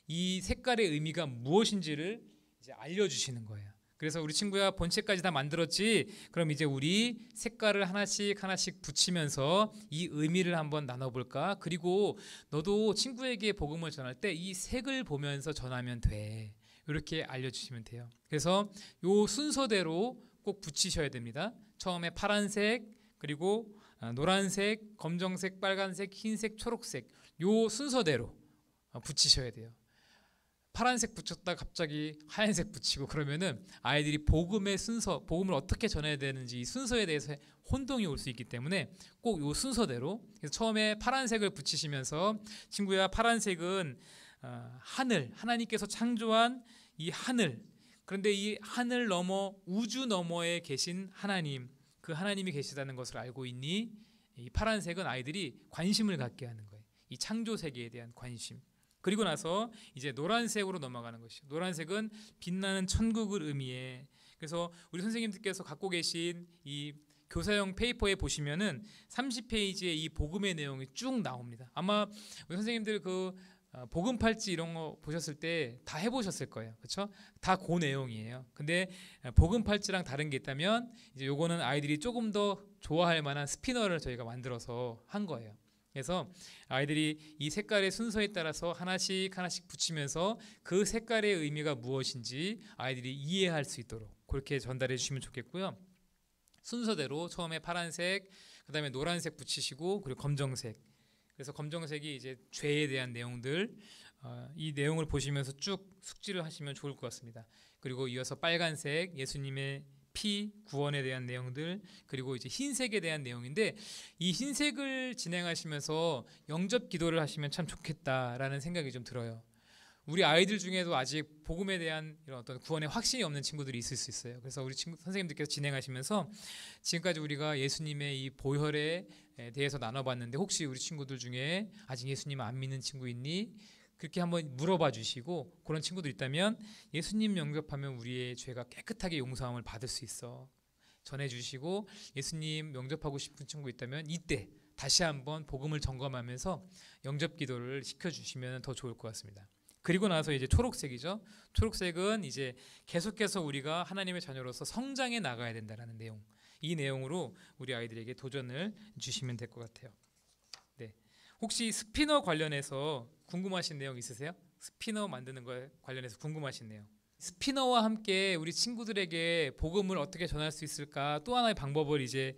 S1: 이 색깔의 의미가 무엇인지를 이제 알려주시는 거예요. 그래서 우리 친구야 본체까지 다 만들었지? 그럼 이제 우리 색깔을 하나씩 붙이면서 이 의미를 한번 나눠볼까? 그리고 너도 친구에게 복음을 전할 때 이 색을 보면서 전하면 돼. 이렇게 알려주시면 돼요. 그래서 요 순서대로 꼭 붙이셔야 됩니다. 처음에 파란색, 그리고 노란색, 검정색, 빨간색, 흰색, 초록색 요 순서대로 붙이셔야 돼요. 파란색 붙였다 갑자기 하얀색 붙이고 그러면은 아이들이 복음의 순서, 복음을 어떻게 전해야 되는지 이 순서에 대해서 혼동이 올 수 있기 때문에 꼭 이 순서대로. 그래서 처음에 파란색을 붙이시면서 친구야 파란색은 하늘, 하나님께서 창조한 이 하늘, 그런데 이 하늘 너머 우주 너머에 계신 하나님, 그 하나님이 계시다는 것을 알고 있니? 이 파란색은 아이들이 관심을 갖게 하는 거예요. 이 창조 세계에 대한 관심. 그리고 나서 이제 노란색으로 넘어가는 것이죠. 노란색은 빛나는 천국을 의미해. 그래서 우리 선생님들께서 갖고 계신 이 교사용 페이퍼에 보시면은 30페이지에 이 복음의 내용이 쭉 나옵니다. 아마 우리 선생님들 그 복음 팔찌 이런 거 보셨을 때 다 해보셨을 거예요. 그렇죠? 다 그 내용이에요. 근데 복음 팔찌랑 다른 게 있다면 이제 요거는 아이들이 조금 더 좋아할 만한 스피너를 저희가 만들어서 한 거예요. 그래서 아이들이 이 색깔의 순서에 따라서 하나씩 붙이면서 그 색깔의 의미가 무엇인지 아이들이 이해할 수 있도록 그렇게 전달해 주시면 좋겠고요. 순서대로 처음에 파란색, 그다음에 노란색 붙이시고 그리고 검정색. 그래서 검정색이 이제 죄에 대한 내용들, 이 내용을 보시면서 쭉 숙지를 하시면 좋을 것 같습니다. 그리고 이어서 빨간색, 예수님의 피, 구원에 대한 내용들, 그리고 이제 흰색에 대한 내용인데 이 흰색을 진행하시면서 영접 기도를 하시면 참 좋겠다라는 생각이 좀 들어요. 우리 아이들 중에도 아직 복음에 대한 이런 어떤 구원의 확신이 없는 친구들이 있을 수 있어요. 그래서 우리 선생님들께서 진행하시면서 지금까지 우리가 예수님의 이 보혈에 대해서 나눠봤는데 혹시 우리 친구들 중에 아직 예수님 안 믿는 친구 있니? 그렇게 한번 물어봐 주시고 그런 친구들 있다면 예수님 영접하면 우리의 죄가 깨끗하게 용서함을 받을 수 있어 전해주시고 예수님 영접하고 싶은 친구 있다면 이때 다시 한번 복음을 점검하면서 영접 기도를 시켜주시면 더 좋을 것 같습니다. 그리고 나서 이제 초록색이죠. 초록색은 이제 계속해서 우리가 하나님의 자녀로서 성장해 나가야 된다는 내용. 이 내용으로 우리 아이들에게 도전을 주시면 될 것 같아요. 네. 혹시 스피너 관련해서 궁금하신 내용 있으세요? 스피너 만드는 거에 관련해서 궁금하신 내용. 스피너와 함께 우리 친구들에게 복음을 어떻게 전할 수 있을까? 또 하나의 방법을 이제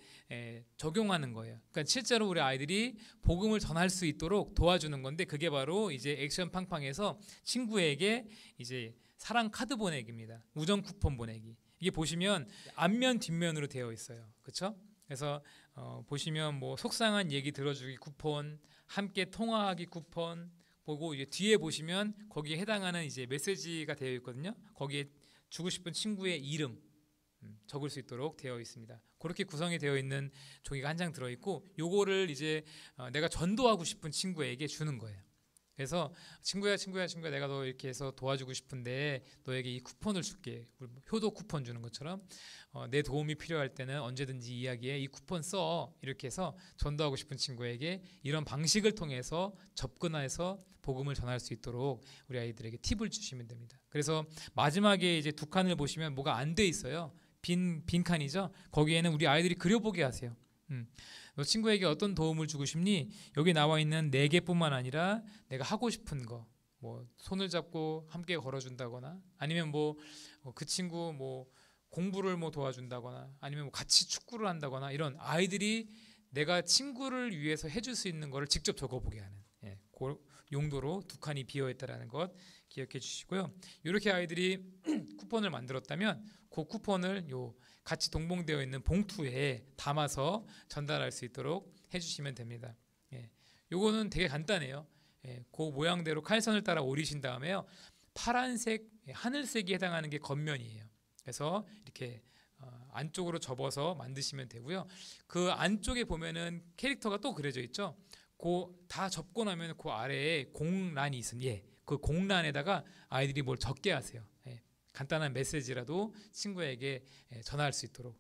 S1: 적용하는 거예요. 그러니까 실제로 우리 아이들이 복음을 전할 수 있도록 도와주는 건데 그게 바로 이제 액션 팡팡에서 친구에게 이제 사랑 카드 보내기입니다. 우정 쿠폰 보내기. 이게 보시면 앞면 뒷면으로 되어 있어요. 그렇죠? 그래서 보시면 뭐 속상한 얘기 들어주기 쿠폰, 함께 통화하기 쿠폰, 보고 이제 뒤에 보시면 거기에 해당하는 이제 메시지가 되어 있거든요. 거기에 주고 싶은 친구의 이름 적을 수 있도록 되어 있습니다. 그렇게 구성이 되어 있는 종이가 한 장 들어 있고, 요거를 이제 내가 전도하고 싶은 친구에게 주는 거예요. 그래서 친구야 내가 너 이렇게 해서 도와주고 싶은데 너에게 이 쿠폰을 줄게. 효도 쿠폰 주는 것처럼 내 도움이 필요할 때는 언제든지 이야기해, 이 쿠폰 써. 이렇게 해서 전도하고 싶은 친구에게 이런 방식을 통해서 접근해서 복음을 전할 수 있도록 우리 아이들에게 팁을 주시면 됩니다. 그래서 마지막에 이제 두 칸을 보시면 뭐가 안 돼 있어요. 빈 칸이죠. 거기에는 우리 아이들이 그려보게 하세요. 너 친구에게 어떤 도움을 주고 싶니? 여기 나와 있는 4개뿐만 아니라 내가 하고 싶은 거, 뭐 손을 잡고 함께 걸어준다거나, 아니면 뭐 그 친구 뭐 공부를 뭐 도와준다거나, 아니면 뭐 같이 축구를 한다거나, 이런 아이들이 내가 친구를 위해서 해줄 수 있는 거를 직접 적어보게 하는 그 용도로 두 칸이 비어 있다라는 것 기억해 주시고요. 이렇게 아이들이 쿠폰을 만들었다면 그 쿠폰을 같이 동봉되어 있는 봉투에 담아서 전달할 수 있도록 해주시면 됩니다. 요거는 되게 간단해요. 그 모양대로 칼선을 따라 오리신 다음에요, 파란색, 하늘색이 해당하는 게 겉면이에요. 그래서 이렇게 안쪽으로 접어서 만드시면 되고요. 그 안쪽에 보면은 캐릭터가 또 그려져 있죠. 다 접고 나면 그 아래에 공란이 있습니다. 그 공란에다가 아이들이 뭘 적게 하세요. 간단한 메시지라도 친구에게 전할 수 있도록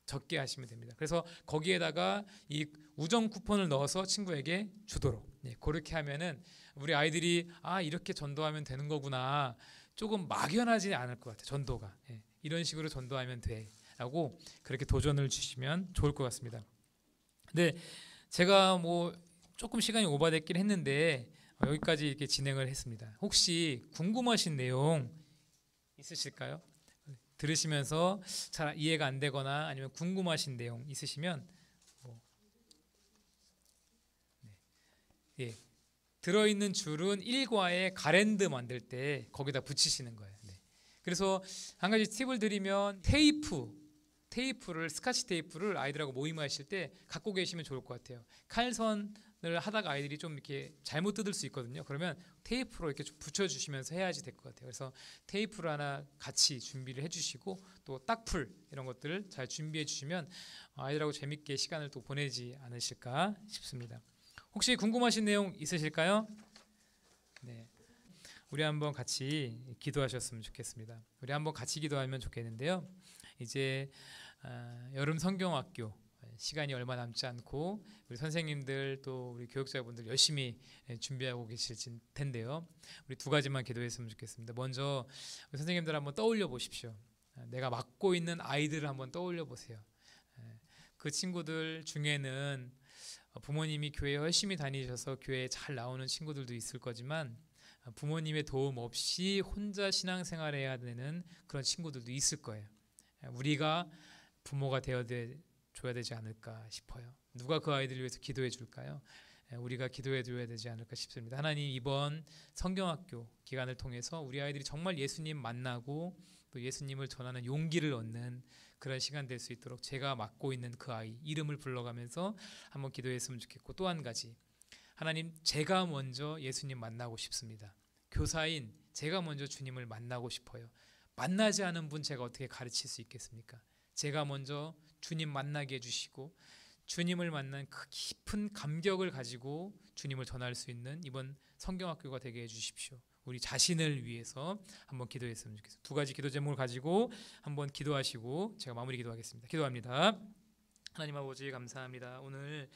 S1: 적게 하시면 됩니다. 그래서 거기에다가 이 우정 쿠폰을 넣어서 친구에게 주도록, 그렇게 하면은 우리 아이들이 이렇게 전도하면 되는 거구나, 조금 막연하지 않을 것 같아요. 전도가 이런 식으로 전도하면 돼 라고 그렇게 도전을 주시면 좋을 것 같습니다. 근데 제가 뭐 조금 시간이 오버됐긴 했는데 여기까지 이렇게 진행을 했습니다. 혹시 궁금하신 내용 있으실까요? 들으시면서 잘 이해가 안 되거나 아니면 궁금하신 내용 있으시면 들어있는 줄은 1과에 가랜드 만들 때 거기다 붙이시는 거예요. 그래서 한 가지 팁을 드리면 테이프를 스카치 테이프를 아이들하고 모임하실 때 갖고 계시면 좋을 것 같아요. 칼선을 하다가 아이들이 좀 이렇게 잘못 뜯을 수 있거든요. 그러면 테이프로 이렇게 좀 붙여주시면서 해야지 될 것 같아요. 그래서 테이프를 하나 같이 준비를 해주시고, 또 딱풀 이런 것들을 잘 준비해 주시면 아이들하고 재밌게 시간을 또 보내지 않으실까 싶습니다. 혹시 궁금하신 내용 있으실까요? 네. 우리 한번 같이 기도하셨으면 좋겠습니다. 우리 한번 같이 기도하면 좋겠는데요. 이제 여름 성경학교 시간이 얼마 남지 않고 우리 선생님들 또 우리 교육자분들 열심히 준비하고 계실 텐데요. 우리 두 가지만 기도했으면 좋겠습니다. 먼저 우리 선생님들 한번 떠올려 보십시오. 내가 맡고 있는 아이들을 한번 떠올려 보세요. 그 친구들 중에는 부모님이 교회 열심히 다니셔서 교회에 잘 나오는 친구들도 있을 거지만, 부모님의 도움 없이 혼자 신앙생활을 해야 되는 그런 친구들도 있을 거예요. 우리가 부모가 되어줘야 되지 않을까 싶어요. 누가 그 아이들을 위해서 기도해 줄까요? 우리가 기도해 줘야 되지 않을까 싶습니다. 하나님, 이번 성경학교 기간을 통해서 우리 아이들이 정말 예수님 만나고 또 예수님을 전하는 용기를 얻는 그런 시간 될 수 있도록 제가 맡고 있는 그 아이 이름을 불러가면서 한번 기도했으면 좋겠고, 또 한 가지, 하나님, 제가 먼저 예수님 만나고 싶습니다. 교사인 제가 먼저 주님을 만나고 싶어요. 만나지 않은 분 제가 어떻게 가르칠 수 있겠습니까? 제가 먼저 주님 만나게 해주시고, 주님을 만난 그 깊은 감격을 가지고 주님을 전할 수 있는 이번 성경학교가 되게 해주십시오. 우리 자신을 위해서 한번 기도했으면 좋겠습니다. 두 가지 기도 제목을 가지고 한번 기도하시고 제가 마무리 기도하겠습니다. 기도합니다. 하나님 아버지, 감사합니다. 오늘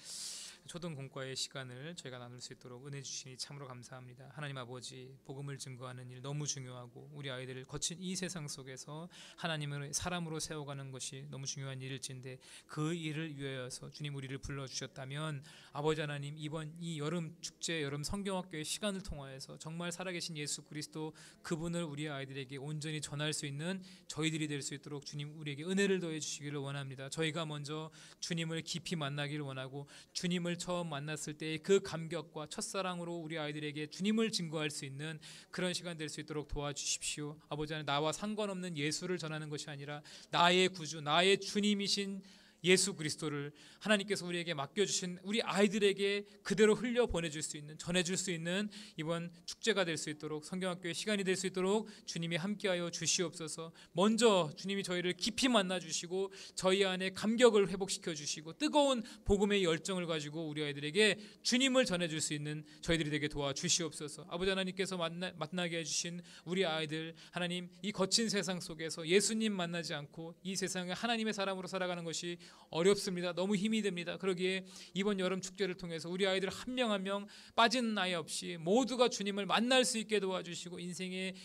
S1: 초등공과의 시간을 저희가 나눌 수 있도록 은혜 주시니 참으로 감사합니다. 하나님 아버지, 복음을 증거하는 일 너무 중요하고 우리 아이들을 거친 이 세상 속에서 하나님을 사람으로 세워가는 것이 너무 중요한 일일진데, 그 일을 위하여서 주님 우리를 불러주셨다면 아버지 하나님, 이번 이 여름 축제, 여름 성경학교의 시간을 통하여서 정말 살아계신 예수 그리스도, 그분을 우리 아이들에게 온전히 전할 수 있는 저희들이 될 수 있도록 주님 우리에게 은혜를 더해 주시기를 원합니다. 저희가 먼저 주님을 깊이 만나기를 원하고, 주님을 처음 만났을 때의 그 감격과 첫사랑으로 우리 아이들에게 주님을 증거할 수 있는 그런 시간 될 수 있도록 도와주십시오. 아버지 하나님, 나와 상관없는 예수를 전하는 것이 아니라 나의 구주, 나의 주님이신 예수 그리스도를 하나님께서 우리에게 맡겨주신 우리 아이들에게 그대로 흘려 보내줄 수 있는, 전해줄 수 있는 이번 축제가 될 수 있도록, 성경학교의 시간이 될 수 있도록 주님이 함께하여 주시옵소서. 먼저 주님이 저희를 깊이 만나주시고 저희 안에 감격을 회복시켜 주시고 뜨거운 복음의 열정을 가지고 우리 아이들에게 주님을 전해줄 수 있는 저희들이 되게 도와주시옵소서. 아버지 하나님께서 만나게 해주신 우리 아이들, 하나님, 이 거친 세상 속에서 예수님 만나지 않고 이 세상에 하나님의 사람으로 살아가는 것이 어렵습니다. 너무 힘이 듭니다. 그러기에 이번 여름 축제를 통해서 우리 아이들 한 명 한 명 빠진 아이 없이 모두가 주님을 만날 수 있게 도와주시고 인생의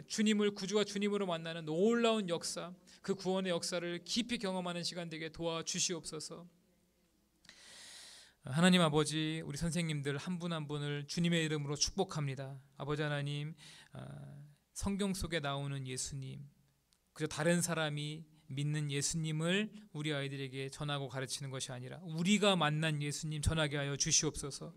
S1: 주님을, 구주와 주님으로 만나는 놀라운 역사, 그 구원의 역사를 깊이 경험하는 시간 되게 도와주시옵소서. 하나님 아버지, 우리 선생님들 한 분 한 분을 주님의 이름으로 축복합니다. 아버지 하나님, 성경 속에 나오는 예수님, 그저 다른 사람이 믿는 예수님을 우리 아이들에게 전하고 가르치는 것이 아니라 우리가 만난 예수님 전하게 하여 주시옵소서.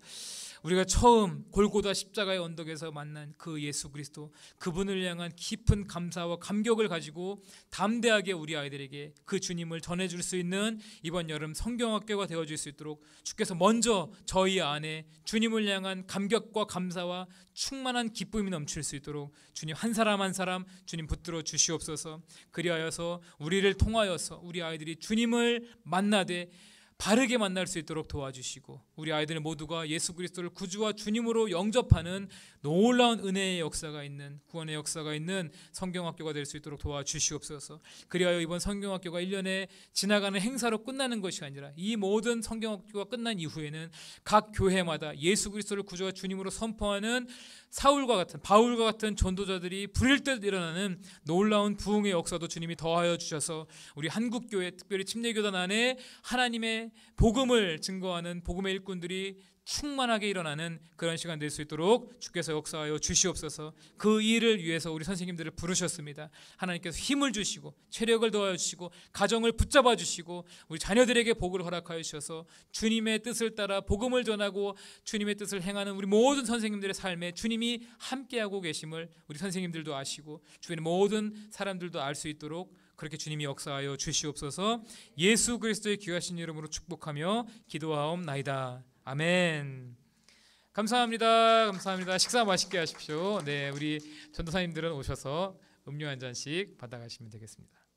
S1: 우리가 처음 골고다 십자가의 언덕에서 만난 그 예수 그리스도, 그분을 향한 깊은 감사와 감격을 가지고 담대하게 우리 아이들에게 그 주님을 전해줄 수 있는 이번 여름 성경학교가 되어줄 수 있도록 주께서 먼저 저희 안에 주님을 향한 감격과 감사와 충만한 기쁨이 넘칠 수 있도록 주님 한 사람 한 사람 주님 붙들어 주시옵소서. 그리하여서 우리를 통하여서 우리 아이들이 주님을 만나되 바르게 만날 수 있도록 도와주시고 우리 아이들 모두가 예수 그리스도를 구주와 주님으로 영접하는 놀라운 은혜의 역사가 있는, 구원의 역사가 있는 성경학교가 될 수 있도록 도와주시옵소서. 그리하여 이번 성경학교가 1년에 지나가는 행사로 끝나는 것이 아니라 이 모든 성경학교가 끝난 이후에는 각 교회마다 예수 그리스도를 구주와 주님으로 선포하는 사울과 같은, 바울과 같은 전도자들이 불일 듯 일어나는 놀라운 부흥의 역사도 주님이 더하여 주셔서 우리 한국교회, 특별히 침례교단 안에 하나님의 복음을 증거하는 복음의 일꾼들이 충만하게 일어나는 그런 시간 될 수 있도록 주께서 역사하여 주시옵소서. 그 일을 위해서 우리 선생님들을 부르셨습니다. 하나님께서 힘을 주시고 체력을 더하여 주시고 가정을 붙잡아 주시고 우리 자녀들에게 복을 허락하여 주셔서 주님의 뜻을 따라 복음을 전하고 주님의 뜻을 행하는 우리 모든 선생님들의 삶에 주님이 함께하고 계심을 우리 선생님들도 아시고 주변의 모든 사람들도 알 수 있도록 그렇게 주님이 역사하여 주시옵소서. 예수 그리스도의 귀하신 이름으로 축복하며 기도하옵나이다. 아멘. 감사합니다. 감사합니다. 식사 맛있게 하십시오. 네, 우리 전도사님들은 오셔서 음료 한 잔씩 받아가시면 되겠습니다.